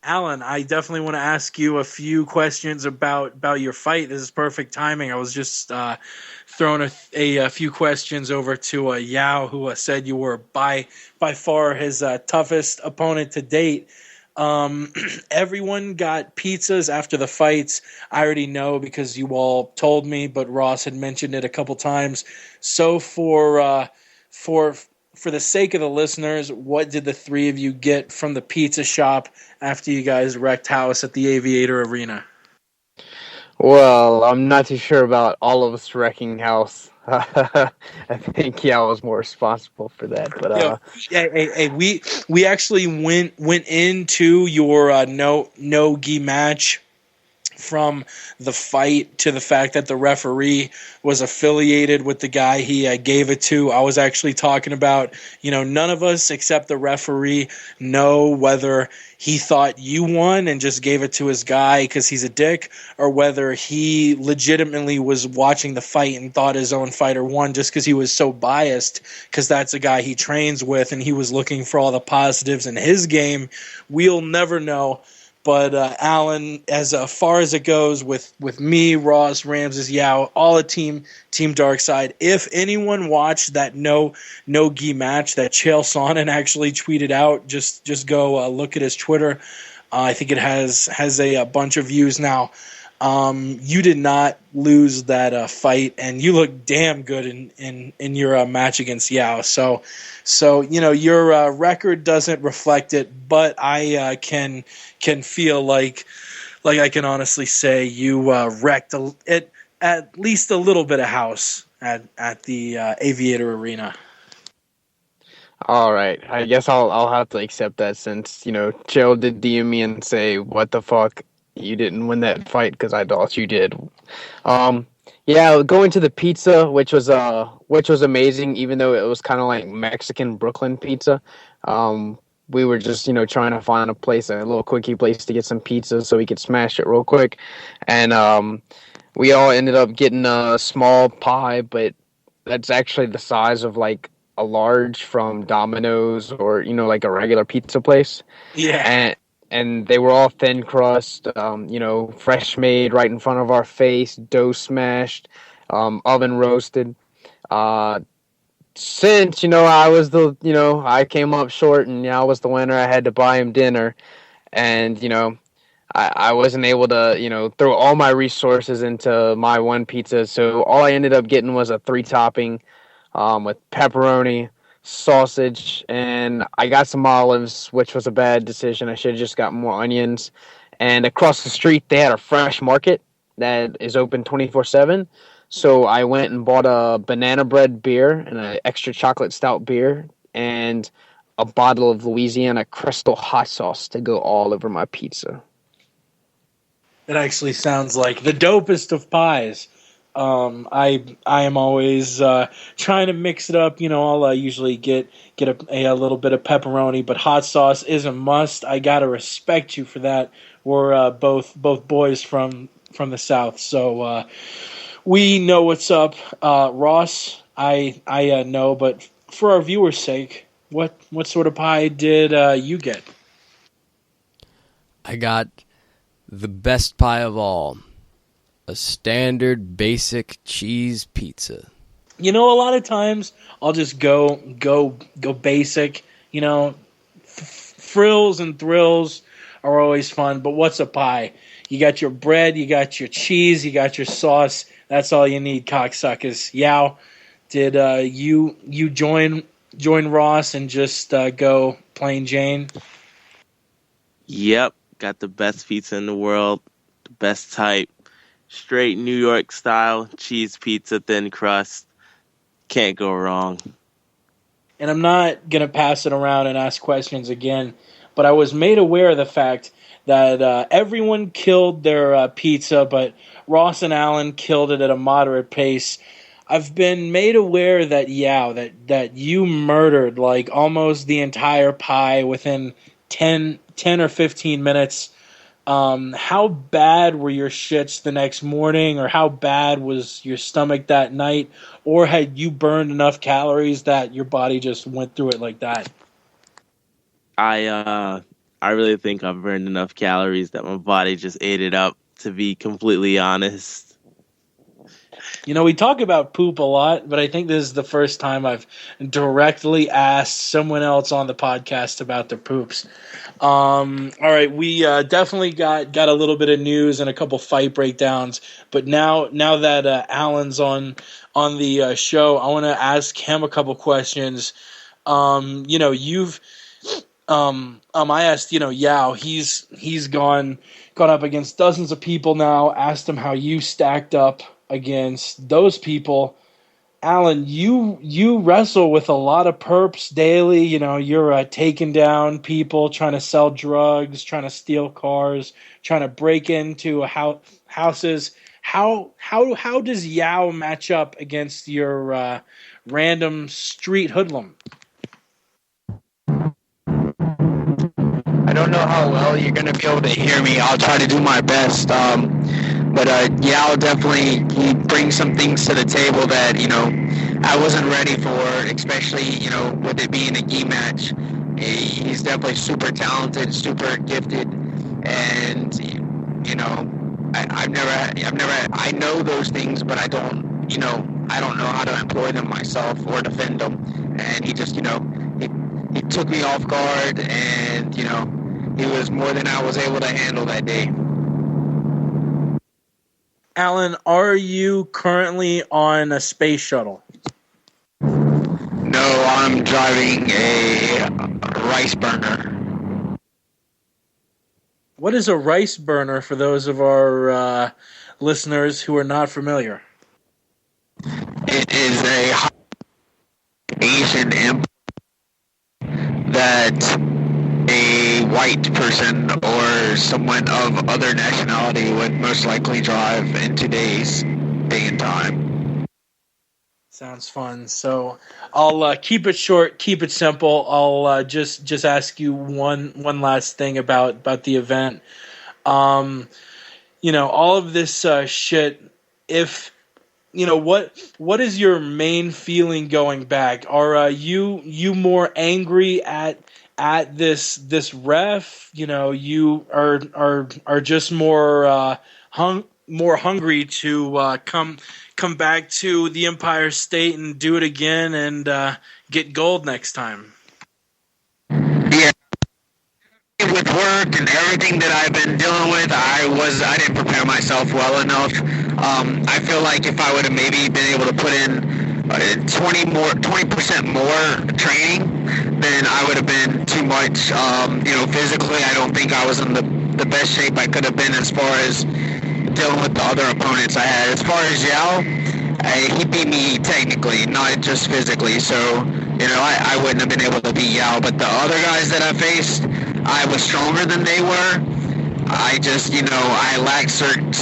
Alan, I definitely want to ask you a few questions about your fight. This is perfect timing. I was just throwing a few questions over to Yao, who said you were by far his toughest opponent to date. Everyone got pizzas after the fights. I already know because you all told me, but Ross had mentioned it a couple times. So for the sake of the listeners, what did the three of you get from the pizza shop after you guys wrecked house at the Aviator Arena? Well, I'm not too sure about all of us wrecking house. I think I was more responsible for that. But we actually went into your no-gi match, from the fight to the fact that the referee was affiliated with the guy he gave it to. I was actually talking about, none of us except the referee know whether he thought you won and just gave it to his guy because he's a dick, or whether he legitimately was watching the fight and thought his own fighter won just because he was so biased, because that's a guy he trains with and he was looking for all the positives in his game. We'll never know. But Alan, as far as it goes with me, Ross, Ramses, Yao, all a team Darkside. If anyone watched that no gi match that Chael Sonnen actually tweeted out, just go look at his Twitter. I think it has a bunch of views now. You did not lose that fight, and you look damn good in your match against Yao. So your record doesn't reflect it, but I can feel like I can honestly say you wrecked at least a little bit of house at the Aviator Arena. all right, I guess I'll have to accept that, since Chael did DM me and say, "What the fuck? You didn't win that fight because I thought you did." Yeah, going to the pizza, which was amazing, even though it was kind of like Mexican Brooklyn pizza. We were just trying to find a little quickie place to get some pizza so we could smash it real quick, and we all ended up getting a small pie, but that's actually the size of like a large from Domino's or like a regular pizza place. Yeah. And they were all thin crust, fresh made right in front of our face, dough smashed, oven roasted. Since, I was I came up short and I was the winner, I had to buy him dinner. And, I wasn't able to, throw all my resources into my one pizza. So all I ended up getting was a 3-topping with pepperoni, sausage, and I got some olives, which was a bad decision. I should have just got more onions. And across the street, they had a fresh market that is open 24/7. So I went and bought a banana bread beer and an extra chocolate stout beer and a bottle of Louisiana Crystal hot sauce to go all over my pizza. It actually sounds like the dopest of pies. I am always trying to mix it up. I'll usually get a little bit of pepperoni, but hot sauce is a must. I gotta respect you for that. We're both boys from the South, so we know what's up. Ross, I know, but for our viewers' sake, what sort of pie did you get? I got the best pie of all. A standard basic cheese pizza. A lot of times I'll just go basic. Frills and thrills are always fun, but what's a pie? You got your bread, you got your cheese, you got your sauce. That's all you need, cocksuckers. Yao, did you join Ross and just go plain Jane? Yep, got the best pizza in the world, the best type. Straight New York style, cheese pizza, thin crust. Can't go wrong. And I'm not going to pass it around and ask questions again, but I was made aware of the fact that everyone killed their pizza, but Ross and Alan killed it at a moderate pace. I've been made aware that, that you murdered like almost the entire pie within 10 or 15 minutes. How bad were your shits the next morning, or how bad was your stomach that night, or had you burned enough calories that your body just went through it like that? I really think I've burned enough calories that my body just ate it up, to be completely honest. We talk about poop a lot, but I think this is the first time I've directly asked someone else on the podcast about their poops. All right, we definitely got a little bit of news and a couple fight breakdowns, but now that Alan's on the show, I want to ask him a couple questions. You've I asked, Yao, he's gone up against dozens of people now, asked him how you stacked up against those people. Alan, you wrestle with a lot of perps daily. You're taking down people, trying to sell drugs, trying to steal cars, trying to break into houses. How does Yao match up against your random street hoodlum? I don't know how well you're going to be able to hear me. I'll try to do my best. But Yao definitely, he brings some things to the table that, I wasn't ready for, especially, with it being a gi match. He's definitely super talented, super gifted, and, I know those things, but I don't know how to employ them myself or defend them. And he just, he took me off guard, and, he was more than I was able to handle that day. Alan, are you currently on a space shuttle? No, I'm driving a rice burner. What is a rice burner for those of our listeners who are not familiar? It is a Asian import that a white person or someone of other nationality would most likely drive in today's day and time. Sounds fun. So I'll keep it short, keep it simple. I'll just ask you one last thing about the event. All of this shit. If what is your main feeling going back? Are you more angry at this ref? You are just more hungry to come back to the Empire State and do it again and get gold next time. Yeah. With work and everything that I've been dealing with, I didn't prepare myself well enough. I feel like if I would have maybe been able to put in 20% more training, then I would have been too much. Physically, I don't think I was in the best shape I could have been as far as dealing with the other opponents I had. As far as Yao, he beat me technically, not just physically. So, I wouldn't have been able to beat Yao. But the other guys that I faced, I was stronger than they were. I just, I lacked certain,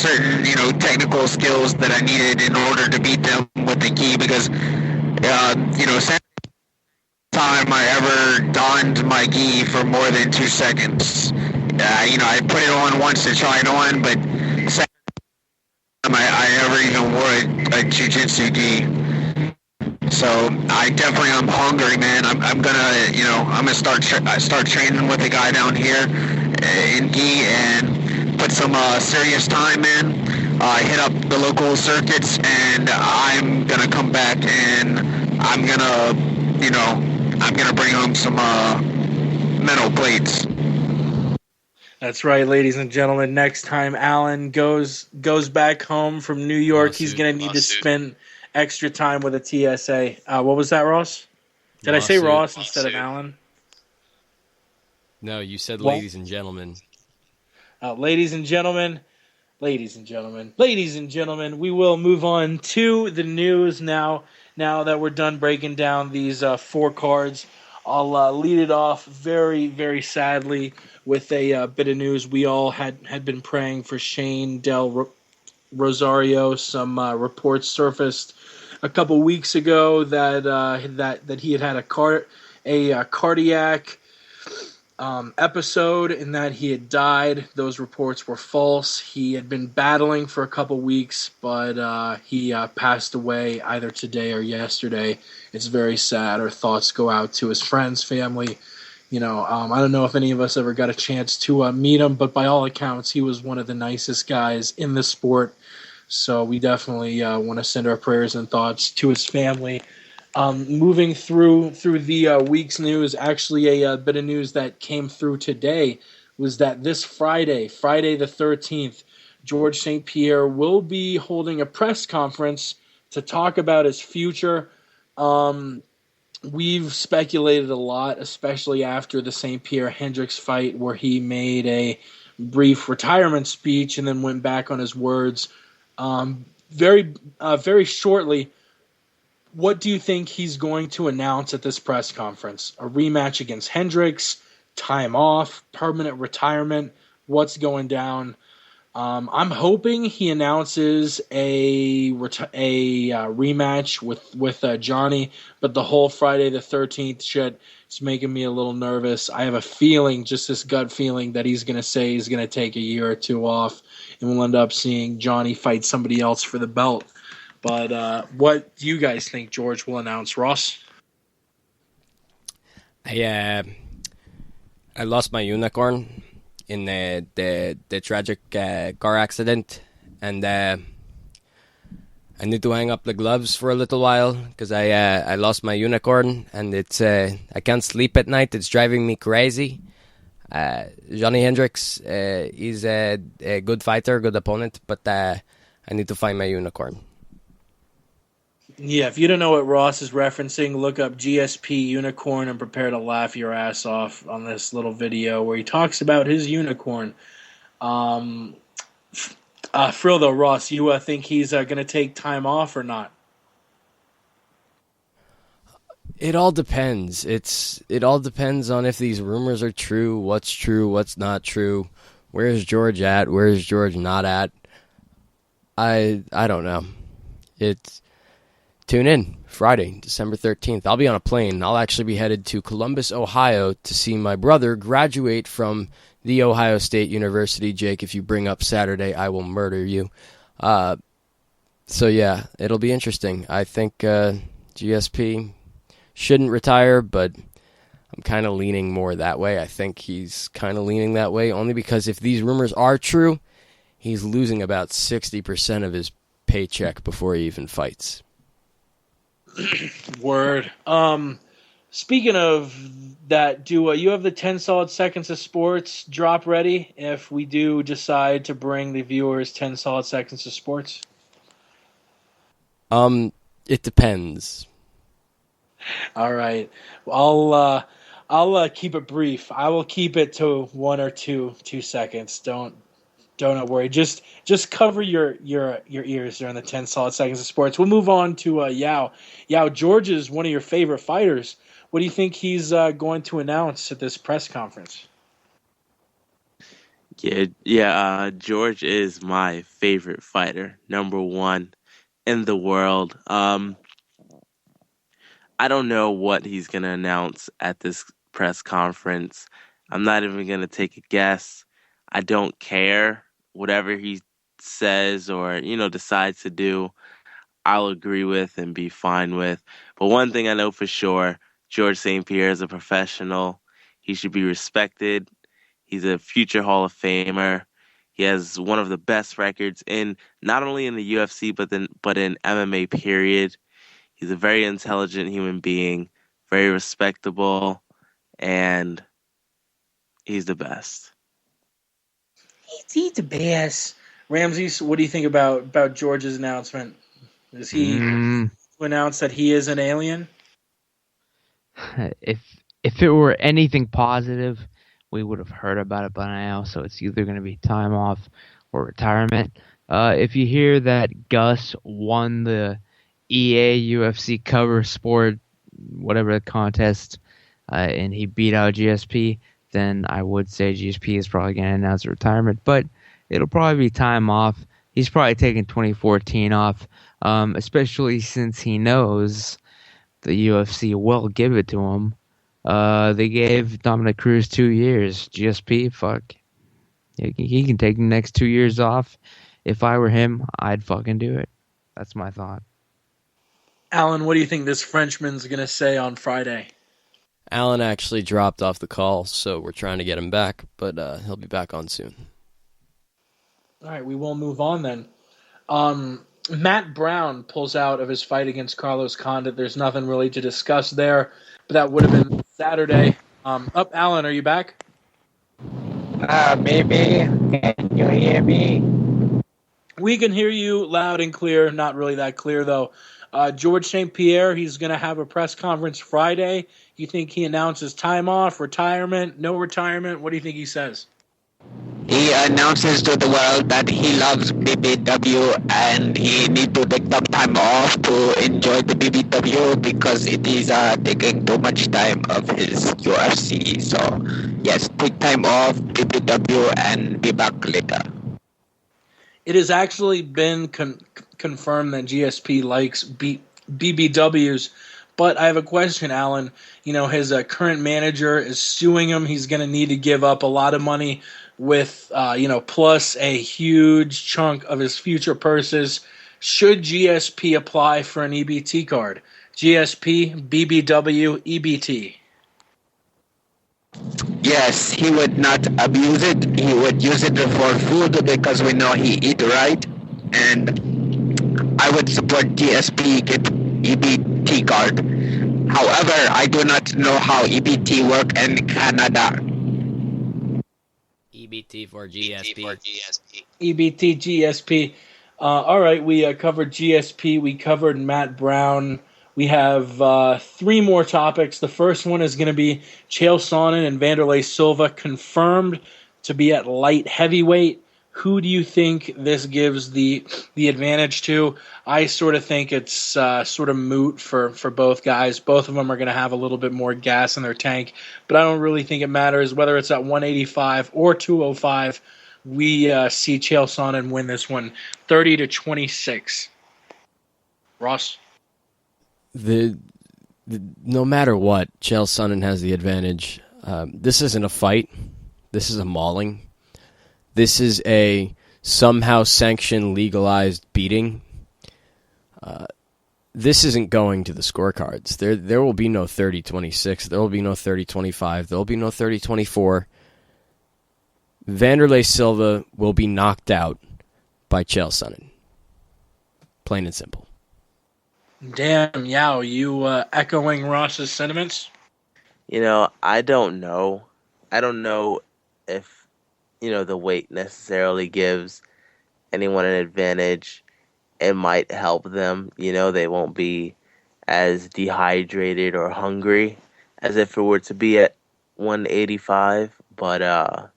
technical skills that I needed in order to beat them with the gi because, second time I ever donned my gi for more than 2 seconds. I put it on once to try it on, but second time I ever even wore a jiu-jitsu gi. So I definitely am hungry, man. I'm gonna start training with a guy down here in gi and put some serious time in. Hit up the local circuits, and I'm gonna come back and I'm gonna bring home some metal plates. That's right, ladies and gentlemen. Next time Alan goes back home from New York, he's going to need to spend extra time with a TSA. What was that, Ross? Did I say Ross instead of Alan? No, you said ladies and gentlemen. Ladies and gentlemen, we will move on to the news now that we're done breaking down these 4 cards. I'll lead it off very, very sadly with a bit of news. We all had been praying for Shane Del Rosario. Some reports surfaced a couple weeks ago that he had a cardiac episode and that he had died. Those reports were false. He had been battling for a couple weeks, but he passed away either today or yesterday. It's very sad. Our thoughts go out to his friends, family. I don't know if any of us ever got a chance to meet him, but by all accounts, he was one of the nicest guys in the sport. So we definitely want to send our prayers and thoughts to his family. Moving through the week's news, actually a bit of news that came through today was that this Friday the 13th, George St. Pierre will be holding a press conference to talk about his future. We've speculated a lot, especially after the St. Pierre-Hendricks fight where he made a brief retirement speech and then went back on his words. Very shortly, what do you think he's going to announce at this press conference? A rematch against Hendricks, time off, permanent retirement? What's going down? I'm hoping he announces a rematch with Johnny, but the whole Friday the 13th shit is making me a little nervous. I have a feeling, just this gut feeling, that he's going to say he's going to take a year or 2 off, and we'll end up seeing Johnny fight somebody else for the belt. But what do you guys think George will announce, Ross? I lost my unicorn in the tragic car accident, and I need to hang up the gloves for a little while because I lost my unicorn, and it's I can't sleep at night. It's driving me crazy. Johnny Hendricks, he's a good fighter, good opponent, but I need to find my unicorn. Yeah, if you don't know what Ross is referencing, look up GSP Unicorn and prepare to laugh your ass off on this little video where he talks about his unicorn. Frill, though, Ross, you think he's going to take time off or not? It all depends. It all depends on if these rumors are true, what's not true. Where's George at? Where's George not at? I don't know. Tune in Friday, December 13th. I'll be on a plane. I'll actually be headed to Columbus, Ohio to see my brother graduate from the Ohio State University. Jake, if you bring up Saturday, I will murder you. So yeah, it'll be interesting. I think GSP shouldn't retire, but I'm kind of leaning more that way. I think he's kind of leaning that way only because if these rumors are true, he's losing about 60% of his paycheck before he even fights. Word. Speaking of that, do you have the 10 solid seconds of sports drop ready if we do decide to bring the viewers 10 solid seconds of sports? It depends. All right. Well, I'll keep it brief. I will keep it to 1 or 2 seconds. Don't worry. Just cover your ears during the 10 solid seconds of sports. We'll move on to Yao. Yao, George is one of your favorite fighters. What do you think he's going to announce at this press conference? George is my favorite fighter, number one in the world. I don't know what he's going to announce at this press conference. I'm not even going to take a guess. I don't care. Whatever he says or, decides to do, I'll agree with and be fine with. But one thing I know for sure, George St. Pierre is a professional. He should be respected. He's a future Hall of Famer. He has one of the best records in not only in the UFC but in MMA period. He's a very intelligent human being, very respectable, and he's the best. He's the best. Ramsey, what do you think about George's announcement? Is he to announce that he is an alien? If it were anything positive, we would have heard about it by now. So it's either going to be time off or retirement. If you hear that Gus won the EA UFC cover sport, whatever the contest, and he beat out GSP, then I would say GSP is probably going to announce a retirement. But it'll probably be time off. He's probably taking 2014 off, especially since he knows the UFC will give it to him. They gave Dominic Cruz 2 years. GSP, fuck. He can take the next 2 years off. If I were him, I'd fucking do it. That's my thought. Alan, what do you think this Frenchman's going to say on Friday? Alan actually dropped off the call, so we're trying to get him back, but he'll be back on soon. All right, we will move on then. Matt Brown pulls out of his fight against Carlos Condit. There's nothing really to discuss there, but that would have been Saturday. Alan, are you back? Maybe. Can you hear me? We can hear you loud and clear. Not really that clear, though. George St. Pierre, he's going to have a press conference Friday. You think he announces time off, retirement, no retirement? What do you think he says? He announces to the world that he loves BBW and he needs to take some time off to enjoy the BBW because it is taking too much time of his UFC. So, yes, take time off, BBW, and be back later. It has actually been confirmed that GSP likes BBWs, but I have a question, Alan. His current manager is suing him. He's going to need to give up a lot of money with, plus a huge chunk of his future purses. Should GSP apply for an EBT card? GSP, BBW, EBT. Yes, he would not abuse it. He would use it for food because we know he eat right. And I would support GSP get EBT card. However, I do not know how EBT work in Canada. EBT for GSP. EBT, GSP. All right, we covered GSP. We covered Matt Brown. We have 3 more topics. The first one is going to be Chael Sonnen and Wanderlei Silva confirmed to be at light heavyweight. Who do you think this gives the advantage to? I sort of think it's sort of moot for both guys. Both of them are going to have a little bit more gas in their tank, but I don't really think it matters whether it's at 185 or 205. We see Chael Sonnen win this one 30-26. Ross? No matter what, Chael Sonnen has the advantage. This isn't a fight. This is a mauling. This is a somehow sanctioned, legalized beating. This isn't going to the scorecards. There will be no 30-26. There will be no 30-25. There will be no 30-24. Wanderlei Silva will be knocked out by Chael Sonnen. Plain and simple. Damn, Yao, you echoing Ross's sentiments? I don't know. I don't know if, the weight necessarily gives anyone an advantage. It might help them. They won't be as dehydrated or hungry as if it were to be at 185. But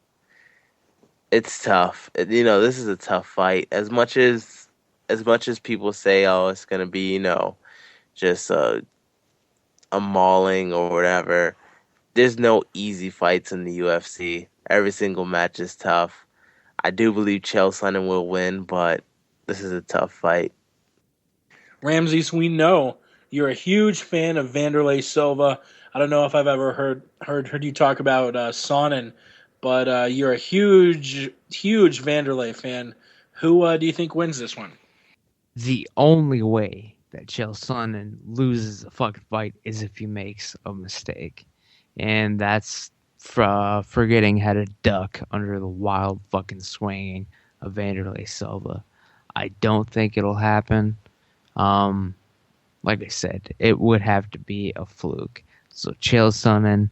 it's tough. This is a tough fight. As much as people say, oh, it's going to be, just a mauling or whatever, there's no easy fights in the UFC. Every single match is tough. I do believe Chael Sonnen will win, but this is a tough fight. Ramses, we know you're a huge fan of Vanderlei Silva. I don't know if I've ever heard you talk about Sonnen, but you're a huge Vanderlei fan. Who do you think wins this one? The only way that Chael Sonnen loses a fucking fight is if he makes a mistake. And that's forgetting how to duck under the wild fucking swinging of Vanderlei Silva. I don't think it'll happen. Like I said, it would have to be a fluke. So Chael Sonnen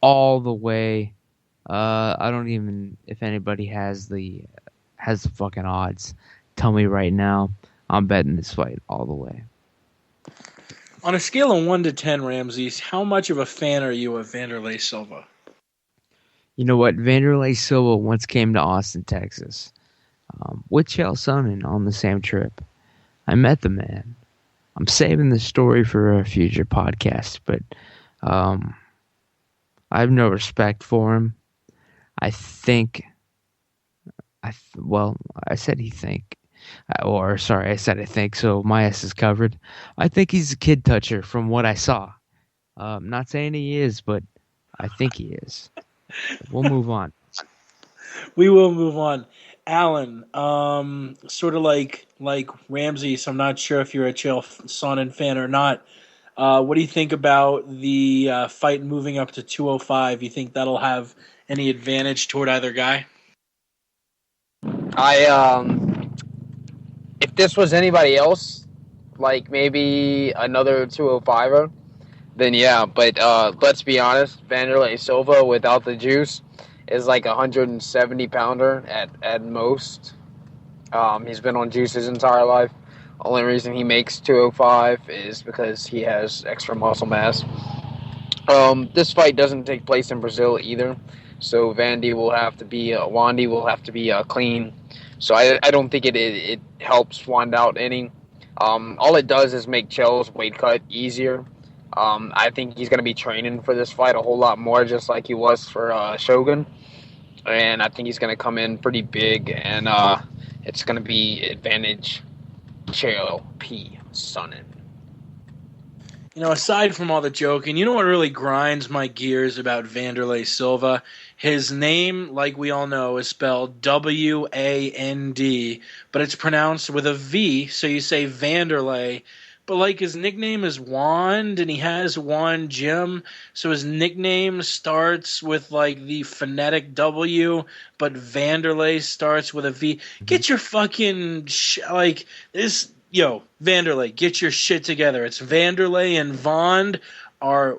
all the way. I don't even if anybody has the fucking odds. Tell me right now. I'm betting this fight all the way. On a scale of 1 to 10, Ramses, how much of a fan are you of Vanderlei Silva? You know what? Vanderlei Silva once came to Austin, Texas, with Chael Sonnen on the same trip. I met the man. I'm saving the story for a future podcast, but I have no respect for him. I think. I said he think. I said I think, so my ass is covered. I think he's a kid toucher from what I saw. Not saying he is, but I think he is. We'll move on. We will move on. Alan, sort of like Ramses, I'm not sure if you're a Chael Sonnen fan or not. What do you think about the fight moving up to 205? You think that'll have any advantage toward either guy? If this was anybody else, like maybe another 205er, then yeah. But let's be honest, Vanderlei Silva without the juice is like a 170-pounder at most. He's been on juice his entire life. Only reason he makes 205 is because he has extra muscle mass. This fight doesn't take place in Brazil either, so Wandy will have to be clean. So I don't think it helps Wand out any. All it does is make Chael's weight cut easier. I think he's going to be training for this fight a whole lot more, just like he was for Shogun. And I think he's going to come in pretty big, and it's going to be advantage Chael P. Sonnen. You know, aside from all the joking, you know what really grinds my gears about Vanderlei Silva? His name, like we all know, is spelled W-A-N-D, but it's pronounced with a V, so you say Vanderlei. But like his nickname is Wand, and he has Wand Jim, so his nickname starts with like the phonetic W, but Vanderlei starts with a V. Get your fucking Vanderlei, get your shit together. It's Vanderlei and Vond are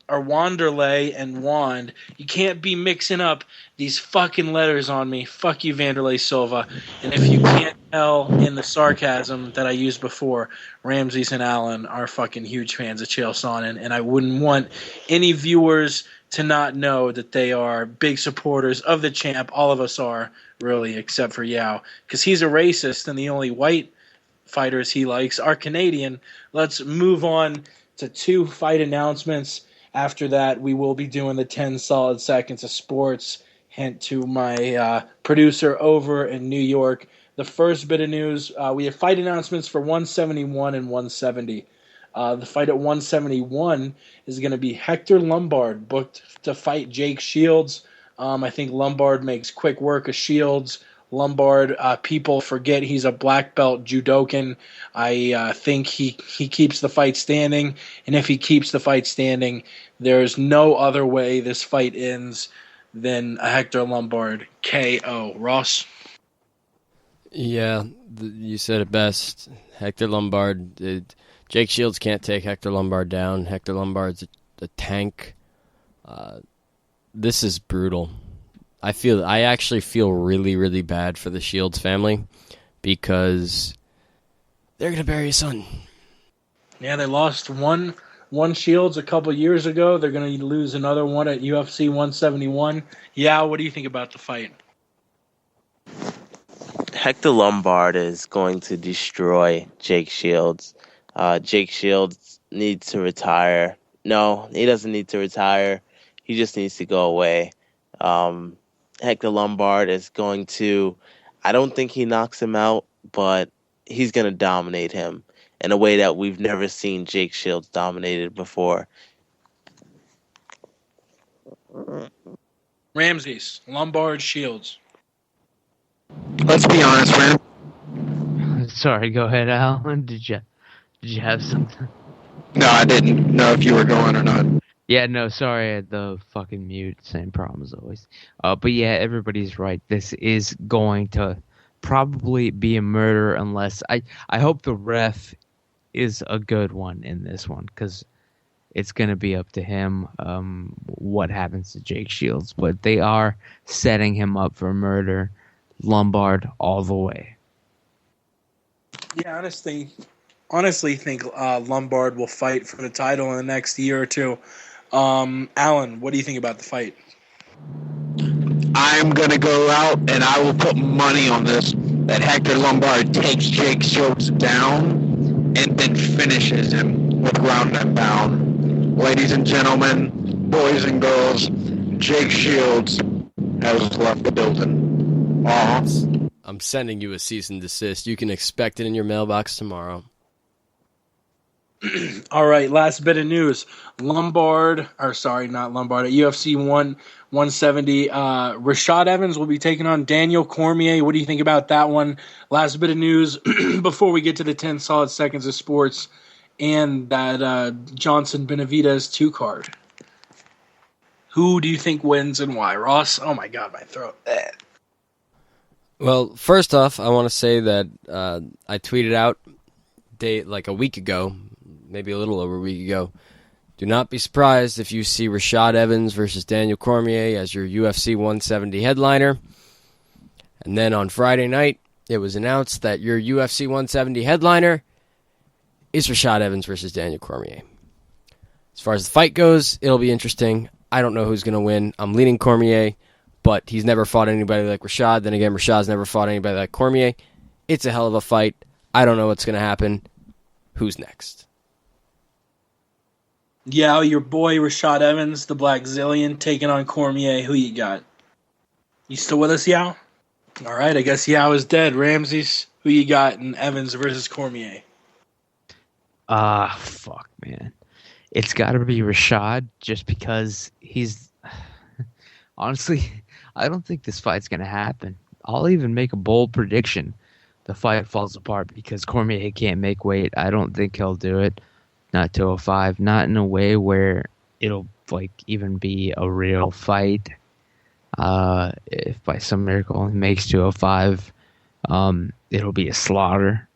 Wanderlei and Wand. You can't be mixing up these fucking letters on me. Fuck you, Vanderlei Silva. And if you can't tell in the sarcasm that I used before, Ramses and Allen are fucking huge fans of Chael Sonnen, and I wouldn't want any viewers to not know that they are big supporters of the champ. All of us are, really, except for Yao, because he's a racist, and the only white fighters he likes are Canadian. Let's move on to 2 fight announcements. After that, we will be doing the 10 solid seconds of sports. Hint to my producer over in New York. The first bit of news, we have fight announcements for 171 and 170. The fight at 171 is going to be Hector Lombard booked to fight Jake Shields. I think Lombard makes quick work of Shields. Lombard, people forget he's a black belt judokan. I think he keeps the fight standing, and if he keeps the fight standing, there's no other way this fight ends than a Hector Lombard KO. Ross? Yeah, you said it best. Hector Lombard. Jake Shields can't take Hector Lombard down. Hector Lombard's a tank. This is brutal. I actually feel really, really bad for the Shields family because they're going to bury his son. Yeah, they lost one Shields a couple years ago. They're going to lose another one at UFC 171. Yeah, what do you think about the fight? Hector Lombard is going to destroy Jake Shields. Jake Shields needs to retire. No, he doesn't need to retire. He just needs to go away. Hector Lombard is going to, I don't think he knocks him out, but he's going to dominate him in a way that we've never seen Jake Shields dominated before. Ramses, Lombard, Shields. Let's be honest, man. Sorry, go ahead, Alan. Did you have something? No, I didn't know if you were going or not. Yeah, no, sorry, I had the fucking mute. Same problem as always. But yeah, everybody's right. This is going to probably be a murder unless I hope the ref is a good one in this one, because it's going to be up to him what happens to Jake Shields. But they are setting him up for murder. Lombard all the way. Yeah, honestly think Lombard will fight for the title in the next year or two. Alan, what do you think about the fight? I'm going to go out and I will put money on this, that Hector Lombard takes Jake Shields down and then finishes him with ground and pound. Ladies and gentlemen, boys and girls, Jake Shields has left the building. I'm sending you a cease and desist. You can expect it in your mailbox tomorrow. All right, last bit of news. At UFC 170, Rashad Evans will be taking on Daniel Cormier. What do you think about that one? Last bit of news before we get to the 10 solid seconds of sports and that Johnson Benavidez 2 card. Who do you think wins and why? Ross? Oh my God, my throat. Well, first off, I want to say that I tweeted out like a week ago, maybe a little over a week ago, do not be surprised if you see Rashad Evans versus Daniel Cormier as your UFC 170 headliner. And then on Friday night, it was announced that your UFC 170 headliner is Rashad Evans versus Daniel Cormier. As far as the fight goes, it'll be interesting. I don't know who's going to win. I'm leaning Cormier, but he's never fought anybody like Rashad. Then again, Rashad's never fought anybody like Cormier. It's a hell of a fight. I don't know what's going to happen. Who's next? Yeah, your boy Rashad Evans, the Black Zillion, taking on Cormier. Who you got? You still with us, Yao? All right, I guess Yao is dead. Ramses, who you got in Evans versus Cormier? Fuck, man. It's got to be Rashad just because he's... Honestly, I don't think this fight's going to happen. I'll even make a bold prediction. The fight falls apart because Cormier can't make weight. I don't think he'll do it. Not 205. Not in a way where it'll like even be a real fight. If by some miracle he makes 205, it'll be a slaughter.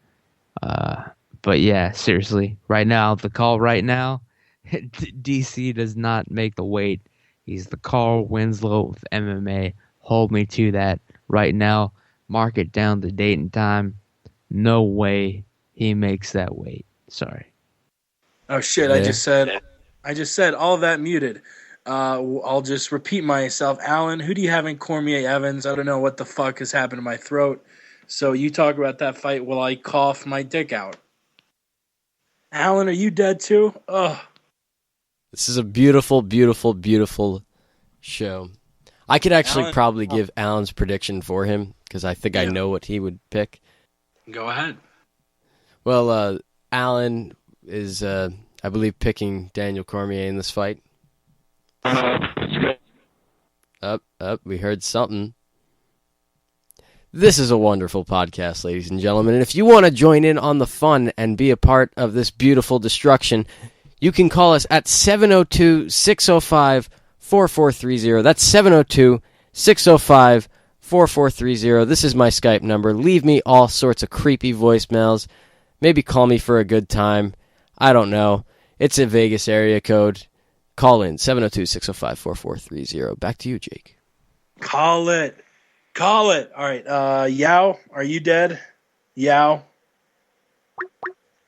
But yeah, seriously, right now, the call right now, DC does not make the weight. He's the Carl Winslow of MMA. Hold me to that right now. Mark it down the date and time. No way he makes that weight. Sorry. Oh shit! Yeah. I just said all of that muted. I'll just repeat myself. Alan, who do you have in Cormier Evans? I don't know what the fuck has happened to my throat. So you talk about that fight while I cough my dick out. Alan, are you dead too? Ugh. This is a beautiful, beautiful, beautiful show. I could actually probably give Alan's prediction for him because I think I know what he would pick. Go ahead. Well, Alan is, I believe, picking Daniel Cormier in this fight. We heard something. This is a wonderful podcast, ladies and gentlemen. And if you want to join in on the fun and be a part of this beautiful destruction, you can call us at 702-605-4430. That's 702-605-4430. This is my Skype number. Leave me all sorts of creepy voicemails. Maybe call me for a good time. I don't know. It's a Vegas area code. Call in, 702-605-4430. Back to you, Jake. Call it. All right. Yao, are you dead? Yao?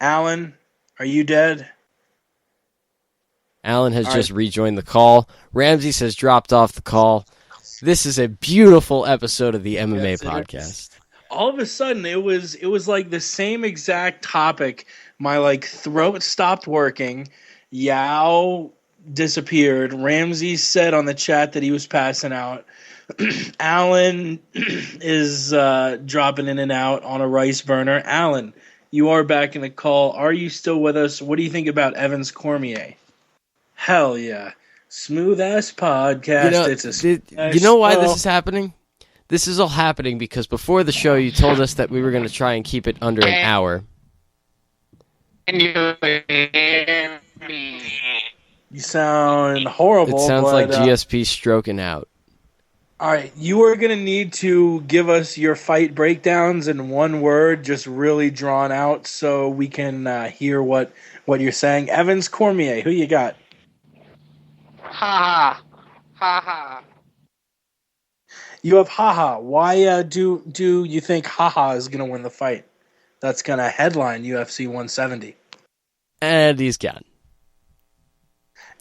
Alan, are you dead? Alan has just rejoined the call. Ramses has dropped off the call. This is a beautiful episode of the MMA podcast. All of a sudden, it was like the same exact topic. My throat stopped working. Yao disappeared. Ramsey said on the chat that he was passing out. Alan is dropping in and out on a rice burner. Alan, you are back in the call. Are you still with us? What do you think about Evans Cormier? Hell yeah. Smooth ass podcast. You know why this is happening? This is all happening because before the show you told us that we were going to try and keep it under an hour. You sound horrible. It sounds like GSP stroking out. All right, you are going to need to give us your fight breakdowns in one word, just really drawn out, so we can hear what you're saying. Evans Cormier, who you got? Ha ha. Ha ha. You have Haha. Why do you think Haha is going to win the fight? That's going to headline UFC 170. And he's gone.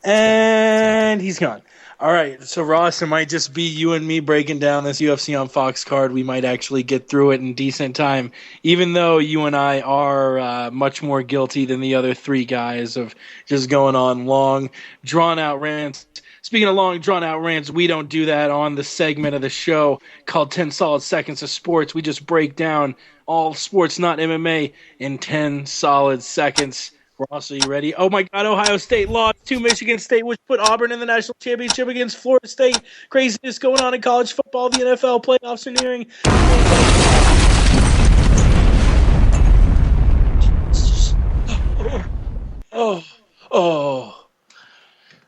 And he's gone. All right, so Ross, it might just be you and me breaking down this UFC on Fox card. We might actually get through it in decent time, even though you and I are much more guilty than the other three guys of just going on long, drawn-out rants. Speaking of long, drawn-out rants, we don't do that on the segment of the show called 10 Solid Seconds of Sports. We just break down all sports, not MMA, in 10 solid seconds. Ross, are you ready? Oh, my God, Ohio State lost to Michigan State, which put Auburn in the national championship against Florida State. Craziness going on in college football. The NFL playoffs are nearing.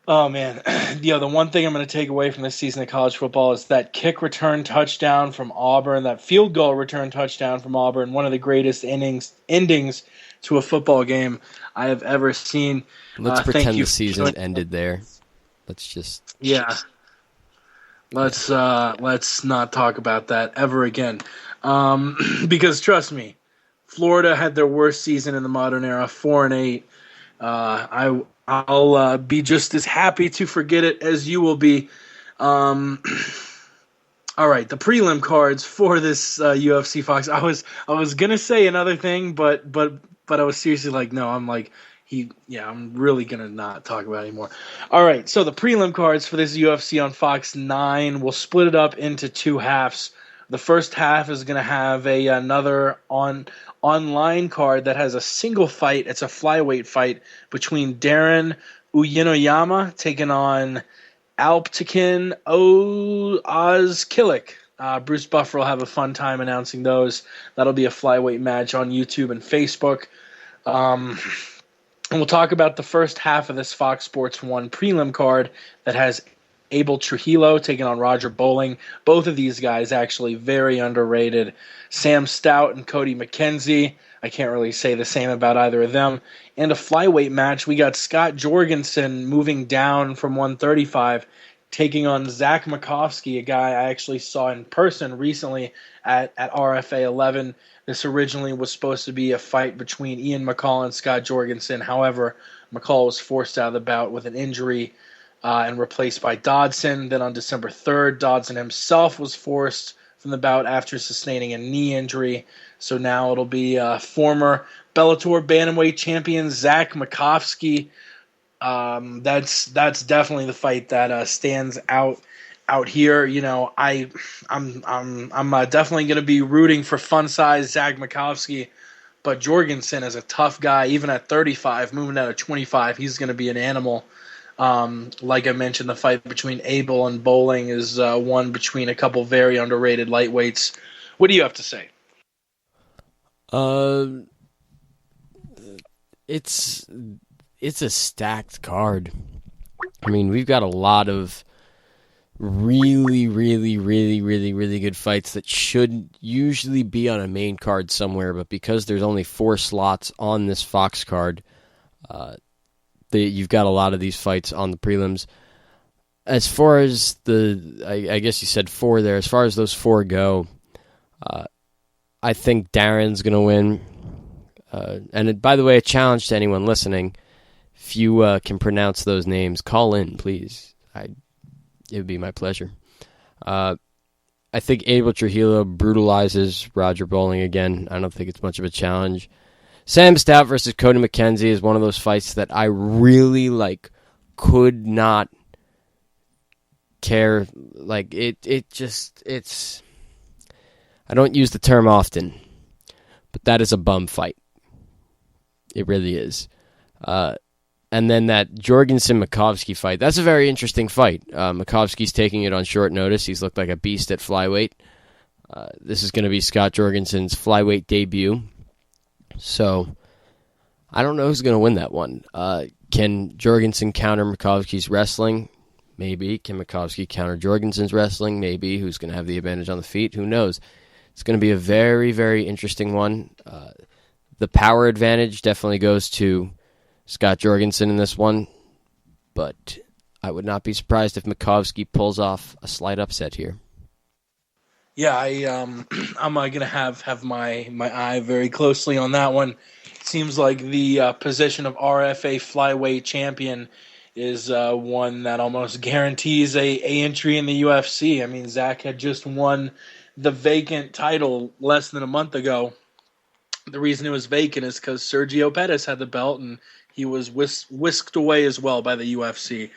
Oh, man. The one thing I'm going to take away from this season of college football is that kick return touchdown from Auburn, that field goal return touchdown from Auburn, one of the greatest endings to a football game I have ever seen. Let's pretend the season ended there. Let's not talk about that ever again. Because trust me, Florida had their worst season in the modern era, 4-8. I'll be just as happy to forget it as you will be. All right, the prelim cards for this UFC Fox. I was gonna say another thing, but I was seriously like, no. I'm really gonna not talk about it anymore. All right, so the prelim cards for this UFC on Fox 9, we'll split it up into two halves. The first half is gonna have another online card that has a single fight. It's a flyweight fight between Darren Uyenoyama taking on Alptekin Ozkilik. Bruce Buffer will have a fun time announcing those. That'll be a flyweight match on YouTube and Facebook. And we'll talk about the first half of this Fox Sports 1 prelim card that has Abel Trujillo taking on Roger Bowling. Both of these guys actually very underrated. Sam Stout and Cody McKenzie. I can't really say the same about either of them. And a flyweight match, we got Scott Jorgensen moving down from 135, taking on Zach Makovsky, a guy I actually saw in person recently at RFA 11. This originally was supposed to be a fight between Ian McCall and Scott Jorgensen. However, McCall was forced out of the bout with an injury and replaced by Dodson. Then on December 3rd, Dodson himself was forced from the bout after sustaining a knee injury. So now it'll be former Bellator bantamweight champion Zach Makovsky. That's definitely the fight that stands out here. You know, I'm definitely going to be rooting for fun size Zach Makovsky, but Jorgensen is a tough guy. Even at 35, moving out of 25, he's going to be an animal. Like I mentioned, the fight between Abel and Bowling is one between a couple very underrated lightweights. What do you have to say? It's a stacked card. I mean, we've got a lot of really good fights that should usually be on a main card somewhere, but because there's only 4 slots on this Fox card, you've got a lot of these fights on the prelims. As far as I guess you said 4 there, as far as those 4 go, I think Darren's going to win. By the way, a challenge to anyone listening, if you can pronounce those names, call in, please. It would be my pleasure. I think Abel Trujillo brutalizes Roger Bowling again. I don't think it's much of a challenge. Sam Stout versus Cody McKenzie is one of those fights that I really could not care. Like, it's... I don't use the term often, but that is a bum fight. It really is. And then that Jorgensen-Makovsky fight, that's a very interesting fight. Makovsky's taking it on short notice. He's looked like a beast at flyweight. This is going to be Scott Jorgensen's flyweight debut. So, I don't know who's going to win that one. Can Jorgensen counter Makovsky's wrestling? Maybe. Can Makovsky counter Jorgensen's wrestling? Maybe. Who's going to have the advantage on the feet? Who knows? It's going to be a very, very interesting one. The power advantage definitely goes to Scott Jorgensen in this one, but I would not be surprised if Makovsky pulls off a slight upset here. Yeah, I'm gonna have my eye very closely on that one. It seems like the position of RFA flyweight champion is one that almost guarantees a entry in the UFC. I mean, Zach had just won the vacant title less than a month ago. The reason it was vacant is because Sergio Pettis had the belt, and he was whisked away as well by the UFC.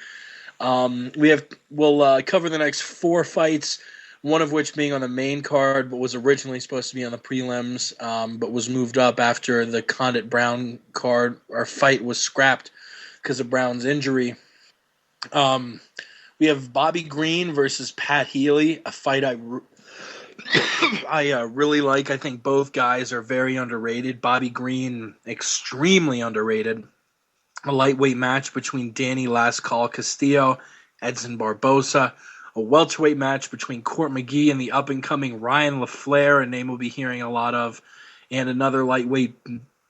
We'll cover the next 4 fights, one of which being on the main card, but was originally supposed to be on the prelims, but was moved up after the Condit Brown card or fight was scrapped because of Brown's injury. We have Bobby Green versus Pat Healy, a fight I really like. I think both guys are very underrated. Bobby Green, extremely underrated. A lightweight match between Danny Last Call Castillo, Edson Barboza. A welterweight match between Court McGee and the up-and-coming Ryan LaFleur, a name we'll be hearing a lot of. And another lightweight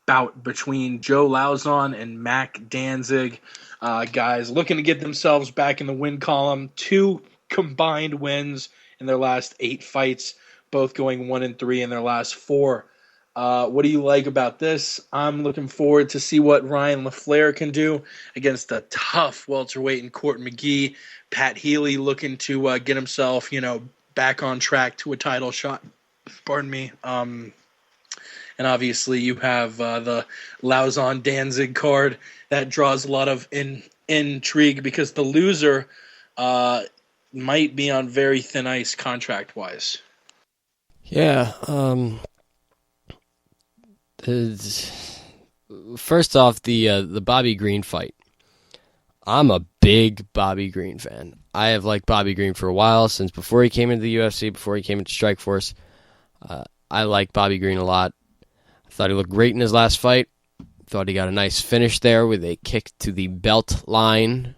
bout between Joe Lauzon and Mac Danzig. Guys looking to get themselves back in the win column. 2 combined wins in their last 8 fights, both going 1-3 in their last 4. What do you like about this? I'm looking forward to see what Ryan LaFleur can do against a tough welterweight in Court McGee. Pat Healy looking to get himself, back on track to a title shot. Pardon me. And obviously you have the Lauzon Danzig card that draws a lot of intrigue because the loser might be on very thin ice contract-wise. Yeah. First off, the Bobby Green fight. I'm a big Bobby Green fan. I have liked Bobby Green for a while, since before he came into the UFC, before he came into Strikeforce. I like Bobby Green a lot. I thought he looked great in his last fight. Thought he got a nice finish there with a kick to the belt line.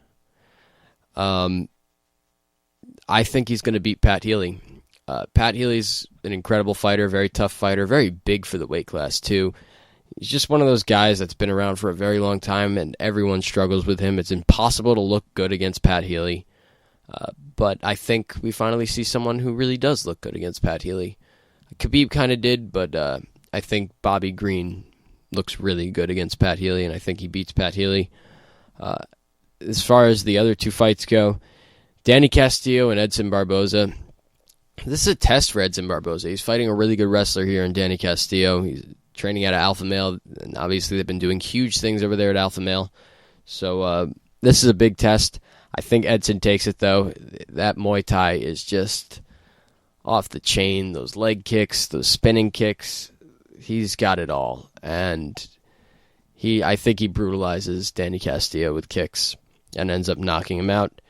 I think he's going to beat Pat Healy. Pat Healy's an incredible fighter, very tough fighter, very big for the weight class too. He's just one of those guys that's been around for a very long time, and everyone struggles with him. It's impossible to look good against Pat Healy. But I think we finally see someone who really does look good against Pat Healy. Khabib kind of did, but I think Bobby Green looks really good against Pat Healy, and I think he beats Pat Healy. As far as the other 2 fights go, Danny Castillo and Edson Barboza. This is a test for Edson Barboza. He's fighting a really good wrestler here in Danny Castillo. He's training out of Alpha Male, and obviously they've been doing huge things over there at Alpha Male. So this is a big test. I think Edson takes it, though. That Muay Thai is just off the chain. Those leg kicks, those spinning kicks, he's got it all. And I think he brutalizes Danny Castillo with kicks and ends up knocking him out.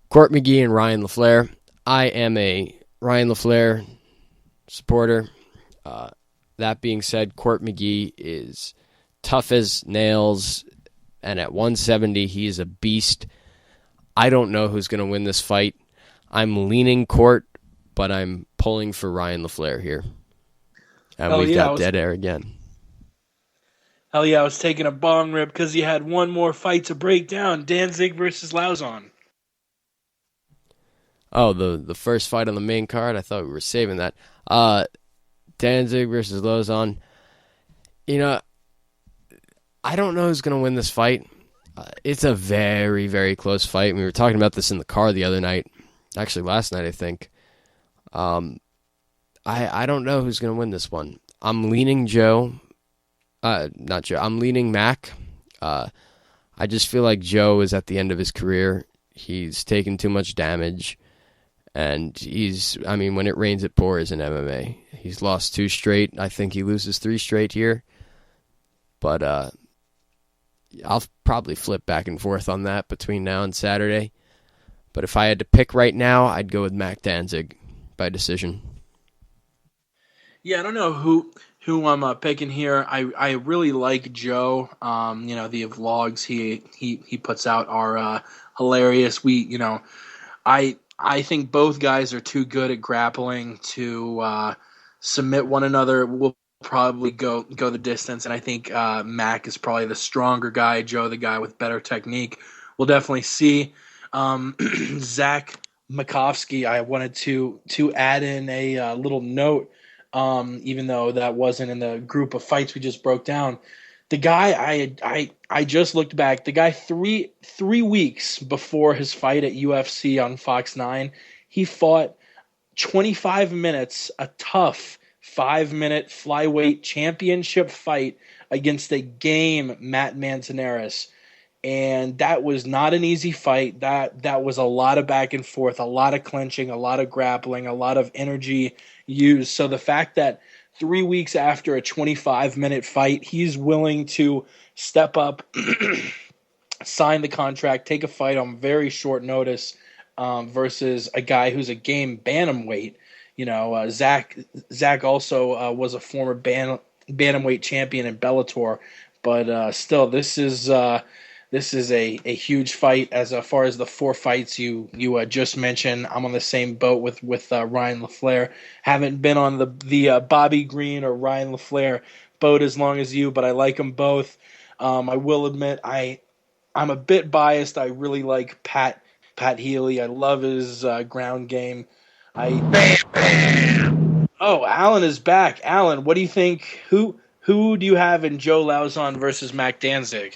Court McGee and Ryan LaFleur. I am a Ryan LaFleur supporter. That being said, Court McGee is tough as nails, and at 170, he is a beast. I don't know who's going to win this fight. I'm leaning Court, but I'm pulling for Ryan LaFleur here. And we've got dead air again. Hell yeah, I was taking a bong rip because you had one more fight to break down. Danzig versus Lauzon. Oh, the first fight on the main card? I thought we were saving that. Danzig versus Lauzon. I don't know who's going to win this fight. It's a very, very close fight. We were talking about this in the car the other night. Actually, last night, I think. I don't know who's going to win this one. I'm leaning I'm leaning Mac. I just feel like Joe is at the end of his career. He's taken too much damage, and when it rains, it pours in MMA. He's lost 2 straight. I think he loses 3 straight here. But I'll probably flip back and forth on that between now and Saturday. But if I had to pick right now, I'd go with Mac Danzig by decision. Yeah, I don't know who I'm picking here. I really like Joe. The vlogs he puts out are hilarious. I think both guys are too good at grappling to submit one another. We'll probably go the distance, and I think Mac is probably the stronger guy. Joe, the guy with better technique. We'll definitely see. Zach Makovsky, I wanted to add in a little note. Even though that wasn't in the group of fights we just broke down, the guy I just looked back. The guy three weeks before his fight at UFC on Fox 9, he fought 25 minutes, a tough 5-minute flyweight championship fight against a game Matt Manzanares. And that was not an easy fight. That was a lot of back and forth, a lot of clinching, a lot of grappling, a lot of energy used. So the fact that 3 weeks after a 25-minute fight, he's willing to step up, sign the contract, take a fight on very short notice versus a guy who's a game bantamweight. Zach also was a former bantamweight champion in Bellator, but still, this is a huge fight. As far as the 4 fights you just mentioned, I'm on the same boat with Ryan LaFleur. Haven't been on the Bobby Green or Ryan LaFleur boat as long as you, but I like them both. I will admit I'm a bit biased. I really like Pat Healy. I love his ground game. Oh, Alan is back. Alan, what do you think? Who do you have in Joe Lauzon versus Mac Danzig?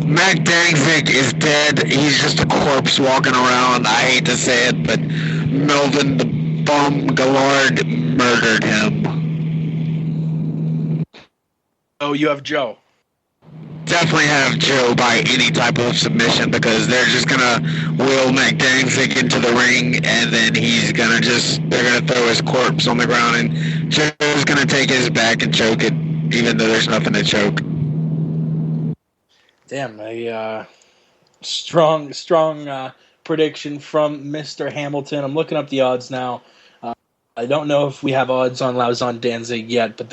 Mac Danzig is dead. He's just a corpse walking around. I hate to say it, but Melvin the Bum Gallard murdered him. Oh, you have Joe. Definitely have Joe by any type of submission, because they're just going to wheel Mac Danzig into the ring, and then they're going to throw his corpse on the ground, and Joe's going to take his back and choke it, even though there's nothing to choke. Damn, a strong prediction from Mr. Hamilton. I'm looking up the odds now. I don't know if we have odds on Lauzon Danzig yet, but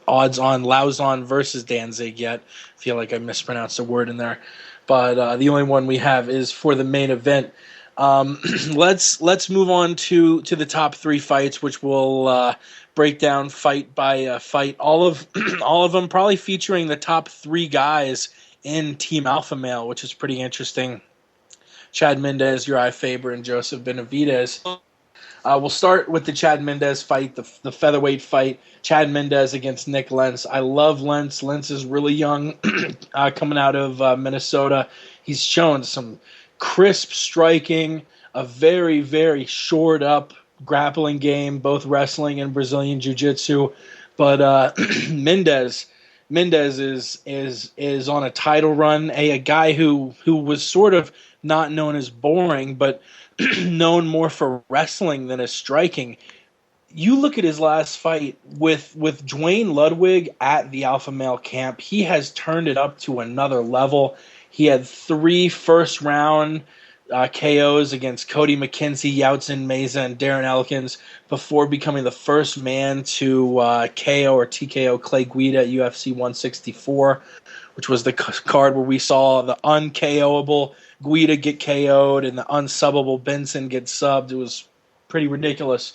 odds on Lauzon versus Danzig yet. I feel like I mispronounced a word in there. But the only one we have is for the main event. Let's move on to the top 3 fights, which will break down fight by fight. All of them probably featuring the top 3 guys in Team Alpha Male, which is pretty interesting. Chad Mendez, Uriah Faber, and Joseph Benavidez. We'll start with the Chad Mendez fight, the featherweight fight. Chad Mendez against Nick Lentz. I love Lentz. Lentz is really young, coming out of Minnesota. He's shown some crisp striking, a very, very shored up grappling game, both wrestling and Brazilian Jiu-Jitsu. But Mendez is on a title run. A guy who was sort of not known as boring, but known more for wrestling than as striking. You look at his last fight with Dwayne Ludwig at the Alpha Male camp. He has turned it up to another level. He had 3 first-round KOs against Cody McKenzie, Yautzin Meza, and Darren Elkins before becoming the first man to KO or TKO Clay Guida at UFC 164, which was the card where we saw the un-KOable Guida get KO'd and the unsubbable Benson get subbed. It was pretty ridiculous.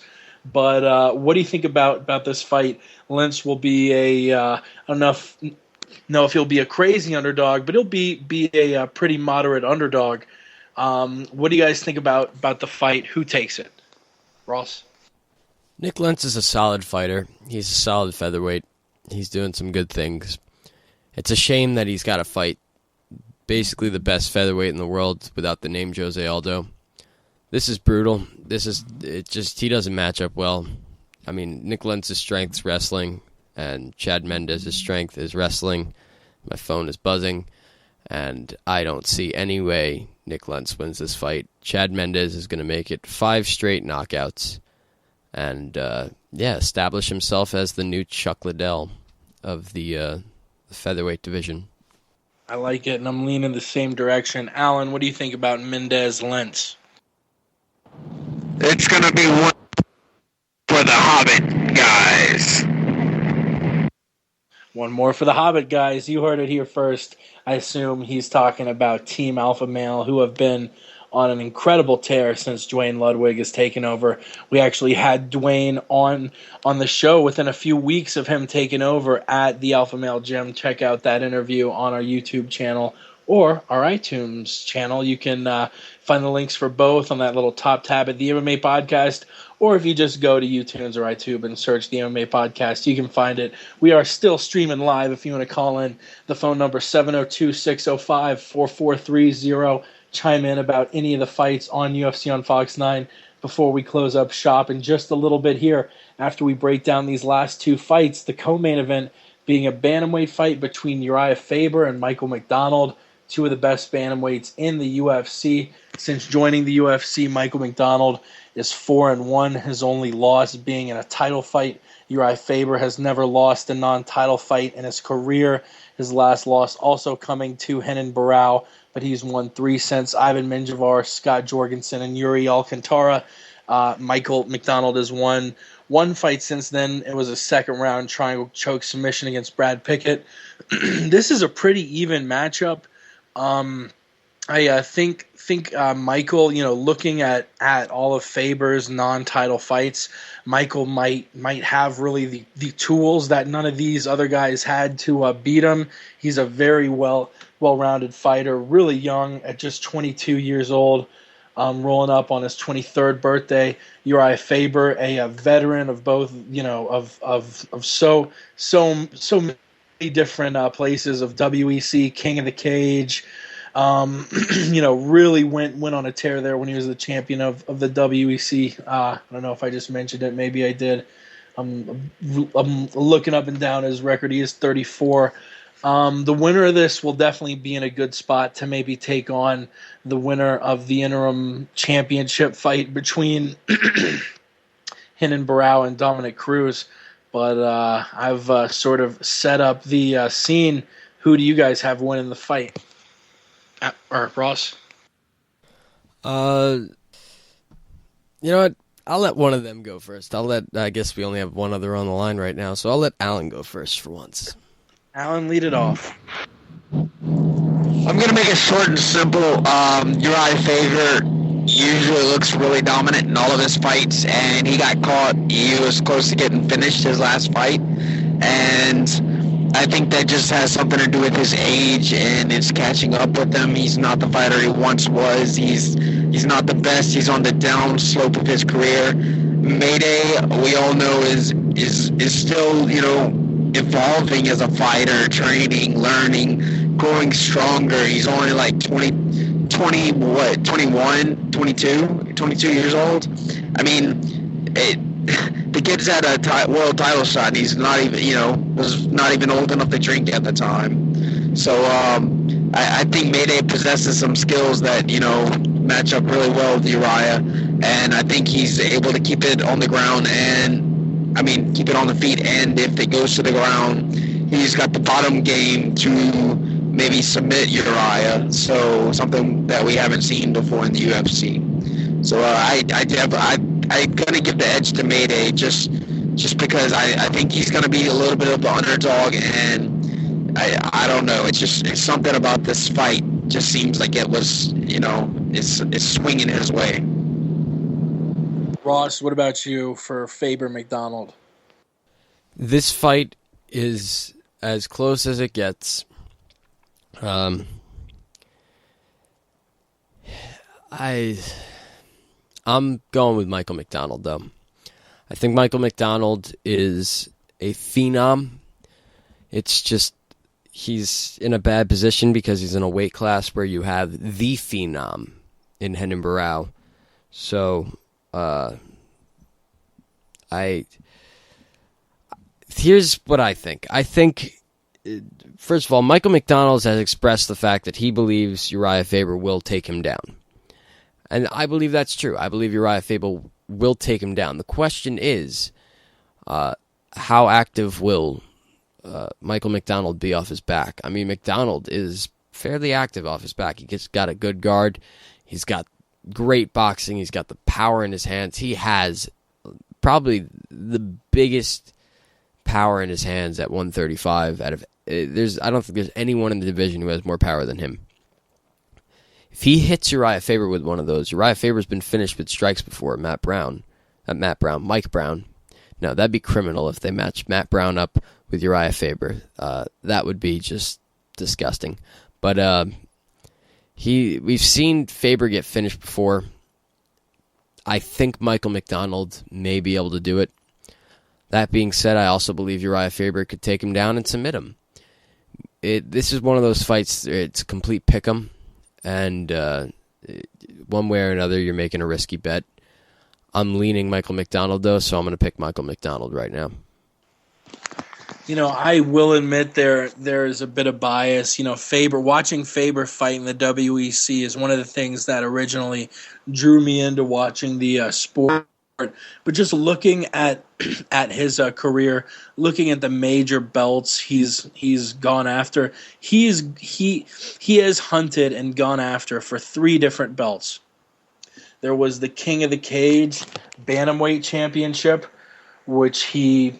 But what do you think about this fight? Lentz will be I don't know if he'll be a crazy underdog, but he'll be a pretty moderate underdog. What do you guys think about the fight? Who takes it? Ross? Nick Lentz is a solid fighter. He's a solid featherweight. He's doing some good things. It's a shame that he's got to fight basically the best featherweight in the world without the name Jose Aldo. This is brutal. He doesn't match up well. I mean, Nick Lentz's strength is wrestling, and Chad Mendez's strength is wrestling. My phone is buzzing. And I don't see any way Nick Lentz wins this fight. Chad Mendes is going to make it 5 straight knockouts and, establish himself as the new Chuck Liddell of the featherweight division. I like it, and I'm leaning the same direction. Alan, what do you think about Mendes Lentz? It's going to be one for the Hobbit guys. One more for the Hobbit guys. You heard it here first. I assume he's talking about Team Alpha Male, who have been on an incredible tear since Dwayne Ludwig has taken over. We actually had Dwayne on the show within a few weeks of him taking over at the Alpha Male Gym. Check out that interview on our YouTube channel or our iTunes channel. You can find the links for both on that little top tab at the MMA Podcast, or if you just go to YouTube or iTunes and search the MMA Podcast, you can find it. We are still streaming live. If you want to call in, the phone number 702-605-4430. Chime in about any of the fights on UFC on Fox 9 before we close up shop in just a little bit here after we break down these last 2 fights. The co-main event being a bantamweight fight between Uriah Faber and Michael McDonald, 2 of the best bantamweights in the UFC. Since joining the UFC, Michael McDonald is 4-1, his only loss being in a title fight. Uriah Faber has never lost a non-title fight in his career. His last loss also coming to Renan Barão, but he's won 3 since Ivan Menjivar, Scott Jorgensen, and Yuri Alcantara. Michael McDonald has won 1 fight since then. It was a second-round triangle choke submission against Brad Pickett. This is a pretty even matchup. I think Michael, looking at all of Faber's non-title fights, Michael might have really the tools that none of these other guys had to beat him. He's a very well-rounded fighter, really young at just 22 years old, rolling up on his 23rd birthday. Uriah Faber, a veteran of both, of so many different places, of WEC, King of the Cage. Really went on a tear there when he was the champion of the WEC. I don't know if I just mentioned it. Maybe I did. I'm looking up and down his record. He is 34. The winner of this will definitely be in a good spot to maybe take on the winner of the interim championship fight between Renan Barão and Dominic Cruz. But I've sort of set up the scene. Who do you guys have winning the fight? Or Ross? You know what? I'll let one of them go first. I guess we only have one other on the line right now, so I'll let Alan go first for once. Alan, lead it off. I'm going to make it short and simple. Uriah Faber usually looks really dominant in all of his fights, and he got caught. He was close to getting finished his last fight, and I think that just has something to do with his age, and it's catching up with him. He's not the fighter he once was. He's not the best. He's on the down slope of his career. Mayday, we all know, is still, evolving as a fighter, training, learning, growing stronger. He's only like 22 years old. I mean, the kid's had a world title shot. He's not even, was not even old enough to drink at the time. So I think Mayday possesses some skills that, match up really well with Uriah. And I think he's able to keep it on the ground keep it on the feet. And if it goes to the ground, he's got the bottom game to maybe submit Uriah. So something that we haven't seen before in the UFC. So I'm going to give the edge to Mayday just because I think he's going to be a little bit of the underdog, and I don't know. It's something about this fight just seems like it was, it's swinging his way. Ross, what about you for Faber McDonald? This fight is as close as it gets. I'm going with Michael McDonald, though. I think Michael McDonald is a phenom. It's just he's in a bad position because he's in a weight class where you have the phenom in Renan Barão. So, here's what I think. I think first of all, Michael McDonald has expressed the fact that he believes Uriah Faber will take him down. And I believe that's true. I believe Uriah Faber will take him down. The question is, how active will Michael McDonald be off his back? I mean, McDonald is fairly active off his back. He's got a good guard. He's got great boxing. He's got the power in his hands. He has probably the biggest power in his hands at 135 out of I don't think there's anyone in the division who has more power than him. If he hits Uriah Faber with one of those, Uriah Faber's been finished with strikes before. Mike Brown. No, that'd be criminal if they matched Matt Brown up with Uriah Faber. That would be just disgusting. But we've seen Faber get finished before. I think Michael McDonald may be able to do it. That being said, I also believe Uriah Faber could take him down and submit him. This is one of those fights, it's a complete pick'em, and one way or another, you're making a risky bet. I'm leaning Michael McDonald, though, so I'm going to pick Michael McDonald right now. I will admit there is a bit of bias. Watching Faber fight in the WEC is one of the things that originally drew me into watching the sport. But just looking at his career, looking at the major belts he's gone after, he has hunted and gone after for 3 different belts. There was the King of the Cage Bantamweight Championship, which he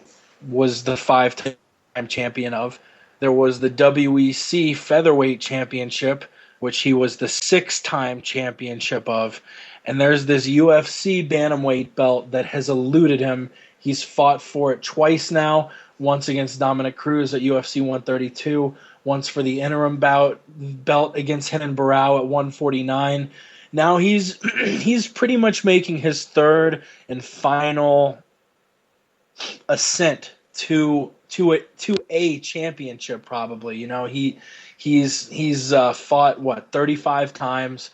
was the 5-time champion of. There was the WEC Featherweight Championship, which he was the 6-time championship of. And there's this UFC Bantamweight belt that has eluded him. He's fought for it twice now, once against Dominic Cruz at UFC 132, once for the interim belt against Renan Barao at 149. Now he's pretty much making his 3rd and final ascent to a championship, probably. He's fought 35 times.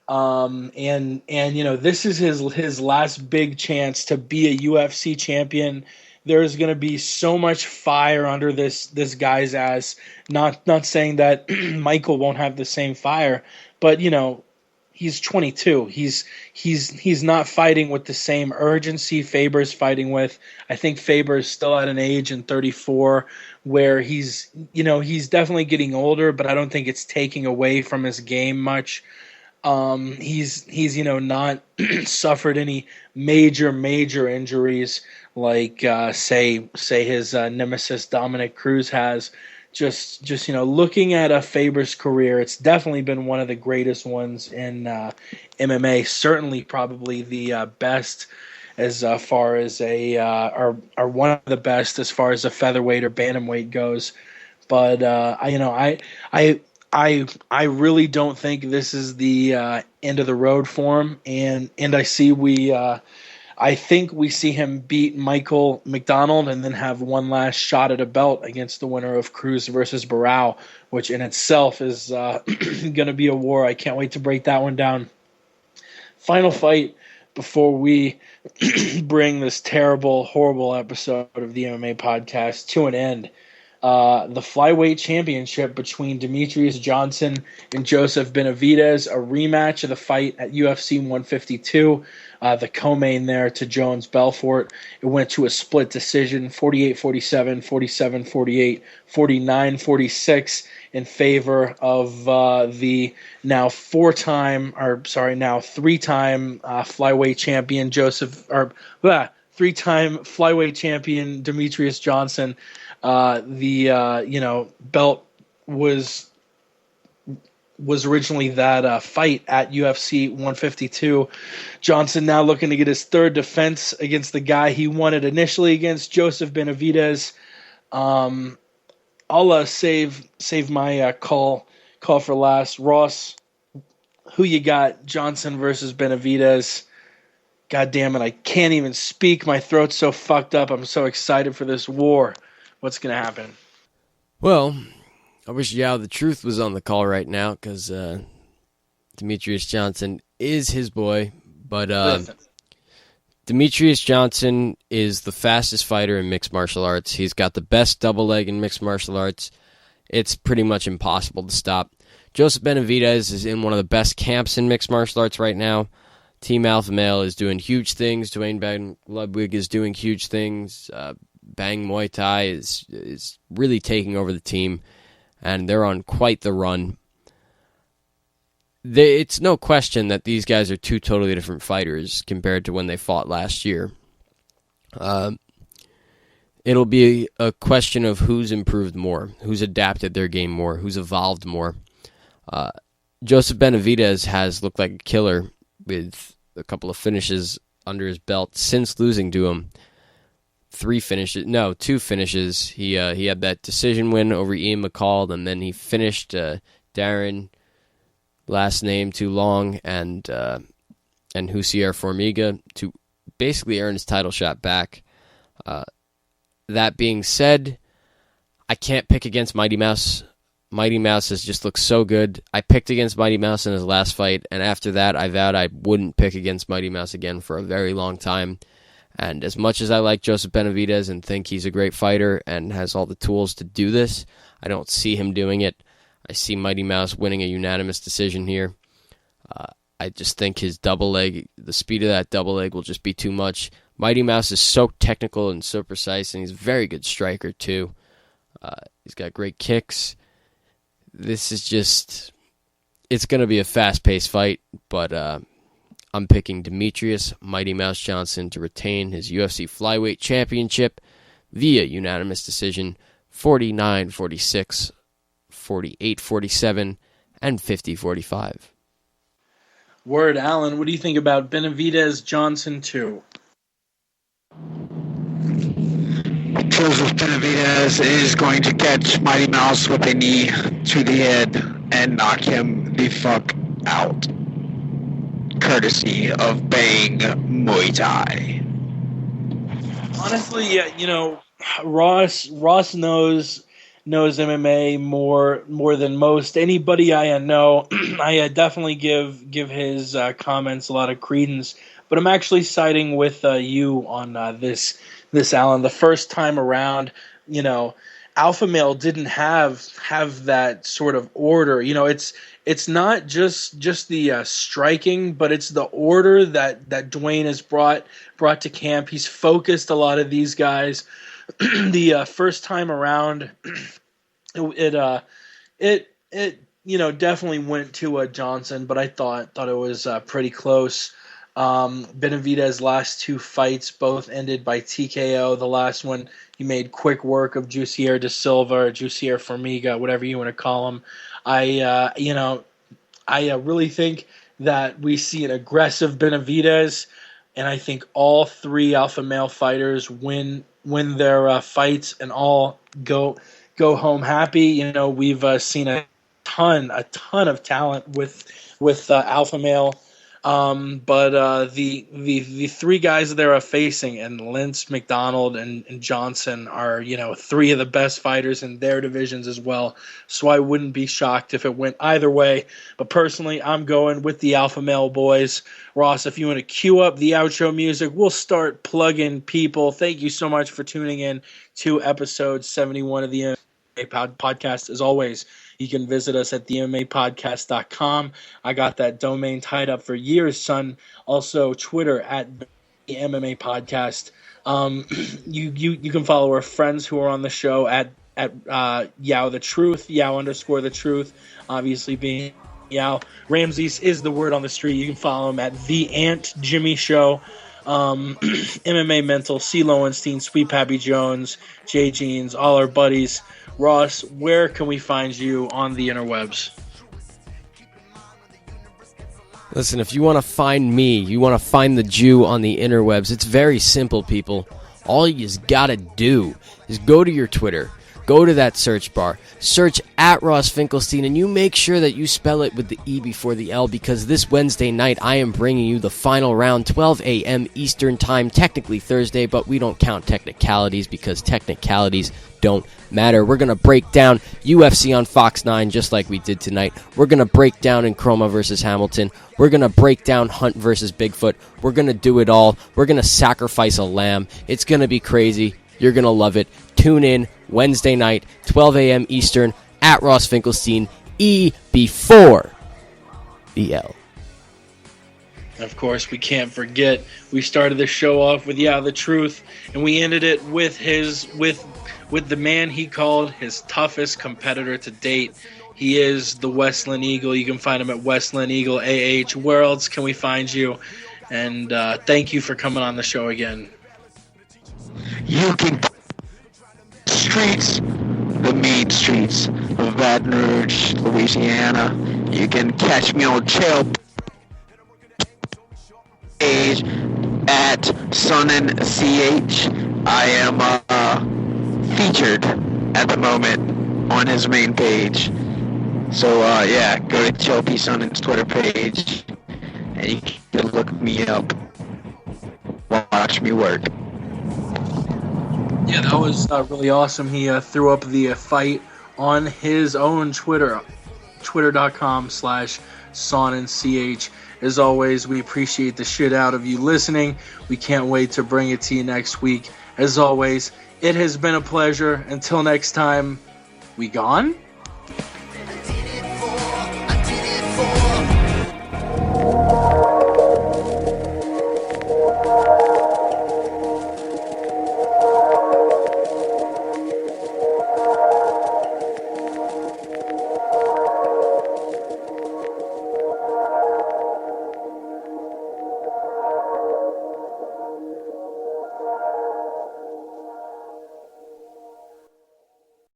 And this is his last big chance to be a UFC champion. There's going to be so much fire under this guy's ass. Not saying that Michael won't have the same fire, but he's 22. He's not fighting with the same urgency Faber's fighting with. I think Faber's still at an age in 34 where he's definitely getting older, but I don't think it's taking away from his game much. He's not suffered any major injuries like say his nemesis Dominic Cruz has. Just looking at Faber's career, it's definitely been one of the greatest ones in MMA. Certainly, probably the best as far as or one of the best as far as a featherweight or bantamweight goes. But I really don't think this is the end of the road for him, and I think we see him beat Michael McDonald and then have one last shot at a belt against the winner of Cruz versus Barao, which in itself is going to be a war. I can't wait to break that one down. Final fight before we bring this terrible, horrible episode of the MMA podcast to an end. The flyweight championship between Demetrius Johnson and Joseph Benavidez, a rematch of the fight at UFC 152. The co-main there to Jones Belfort. It went to a split decision, 48-47, 47-48, 49-46 in favor of the now three-time flyweight champion three-time flyweight champion Demetrius Johnson. The belt was originally that fight at UFC 152. Johnson now looking to get his 3rd defense against the guy he won it initially against, Joseph Benavidez. I'll save my call for last. Ross, who you got? Johnson versus Benavidez. God damn it, I can't even speak. My throat's so fucked up. I'm so excited for this war. What's going to happen? Well, I wish Yao the Truth was on the call right now because Demetrius Johnson is his boy. But Demetrius Johnson is the fastest fighter in mixed martial arts. He's got the best double leg in mixed martial arts. it's pretty much impossible to stop. Joseph Benavidez is in one of the best camps in mixed martial arts right now. Team Alpha Male is doing huge things. Dwayne Bang Ludwig is doing huge things. Bang Muay Thai is really taking over the team, and they're on quite the run. It's no question that these guys are two totally different fighters compared to when they fought last year. It'll be a question of who's improved more, who's adapted their game more, who's evolved more. Joseph Benavidez has looked like a killer with a couple of finishes under his belt since losing to him. Two finishes. He had that decision win over Ian McCall, and then he finished Darren, last name too long, and Husier Formiga to basically earn his title shot back. That being said, I can't pick against Mighty Mouse. Mighty Mouse has just looked so good. I picked against Mighty Mouse in his last fight, and after that, I vowed I wouldn't pick against Mighty Mouse again for a very long time. And as much as I like Joseph Benavidez and think he's a great fighter and has all the tools to do this, I don't see him doing it. I see Mighty Mouse winning a unanimous decision here. I just think his double leg, the speed of that double leg will just be too much. Mighty Mouse is so technical and so precise, and he's a very good striker too. He's got great kicks. This is just, it's going to be a fast-paced fight, but I'm picking Demetrius Mighty Mouse Johnson to retain his UFC Flyweight Championship via unanimous decision, 49-46, 48-47, and 50-45. Word, Alan, what do you think about Benavidez Johnson 2? Joseph Benavidez is going to catch Mighty Mouse with a knee to the head and knock him the fuck out. Courtesy of Bang Muay Thai. Honestly, yeah, Ross knows MMA more than most anybody I know. I definitely give his comments a lot of credence, but I'm actually siding with you on this, Alan. The first time around, Alpha Male didn't have that sort of order. It's not just the striking, but it's the order that Dwayne has brought to camp. He's focused a lot of these guys. The first time around, it definitely went to Johnson, but I thought it was pretty close. Benavidez's last two fights both ended by TKO. The last one, he made quick work of Jussier da Silva or Jussier Formiga, whatever you want to call him. I really think that we see an aggressive Benavidez, and I think all three Alpha Male fighters win their fights and all go home happy. We've seen a ton of talent with Alpha Male. But the three guys that they're facing, and Lentz, McDonald, and Johnson are, three of the best fighters in their divisions as well. So I wouldn't be shocked if it went either way. But personally, I'm going with the Alpha Male boys. Ross, if you want to cue up the outro music, we'll start plugging people. Thank you so much for tuning in to episode 71 of the MMA Podcast. As always, you can visit us at themmapodcast.com. I got that domain tied up for years, son. Also, Twitter at the MMA Podcast. You can follow our friends who are on the show at Yao the Truth, Yao_the Truth, obviously being Yao. Ramses is the word on the street. You can follow him at The Ant Jimmy Show. MMA Mental, C. Lowenstein, Sweet Pappy Jones, J. Jeans, all our buddies. Ross, where can we find you on the interwebs? Listen, if you want to find me, you want to find the Jew on the interwebs, it's very simple, people. All you just got to do is go to your Twitter, go to that search bar, search at Ross Finkelstein, and you make sure that you spell it with the E before the L, because this Wednesday night I am bringing you the final round, 12 a.m. Eastern Time, technically Thursday, but we don't count technicalities because technicalities don't matter. We're going to break down UFC on Fox 9 just like we did tonight. We're going to break down Nkromah versus Hamilton. We're going to break down Hunt versus Bigfoot. We're going to do it all. We're going to sacrifice a lamb. It's going to be crazy. You're going to love it. Tune in Wednesday night, 12 a.m. Eastern. at Ross Finkelstein, E before the L. Of course, we can't forget, we started the show off with the truth, and we ended it with the man he called his toughest competitor to date. He is the Westland Eagle. You can find him at Westland Eagle AH. Where else can we find you? And thank you for coming on the show again. You can streets, the mean streets of Baton Rouge, Louisiana. You can catch me on trail page at SunandCH. I am featured at the moment on his main page. So go to Chelsea Sunand's Twitter page and you can look me up. Watch me work. Yeah, that was really awesome. He threw up the fight on his own Twitter, twitter.com/SonandCH. As always, we appreciate the shit out of you listening. We can't wait to bring it to you next week. As always, it has been a pleasure. Until next time, we gone?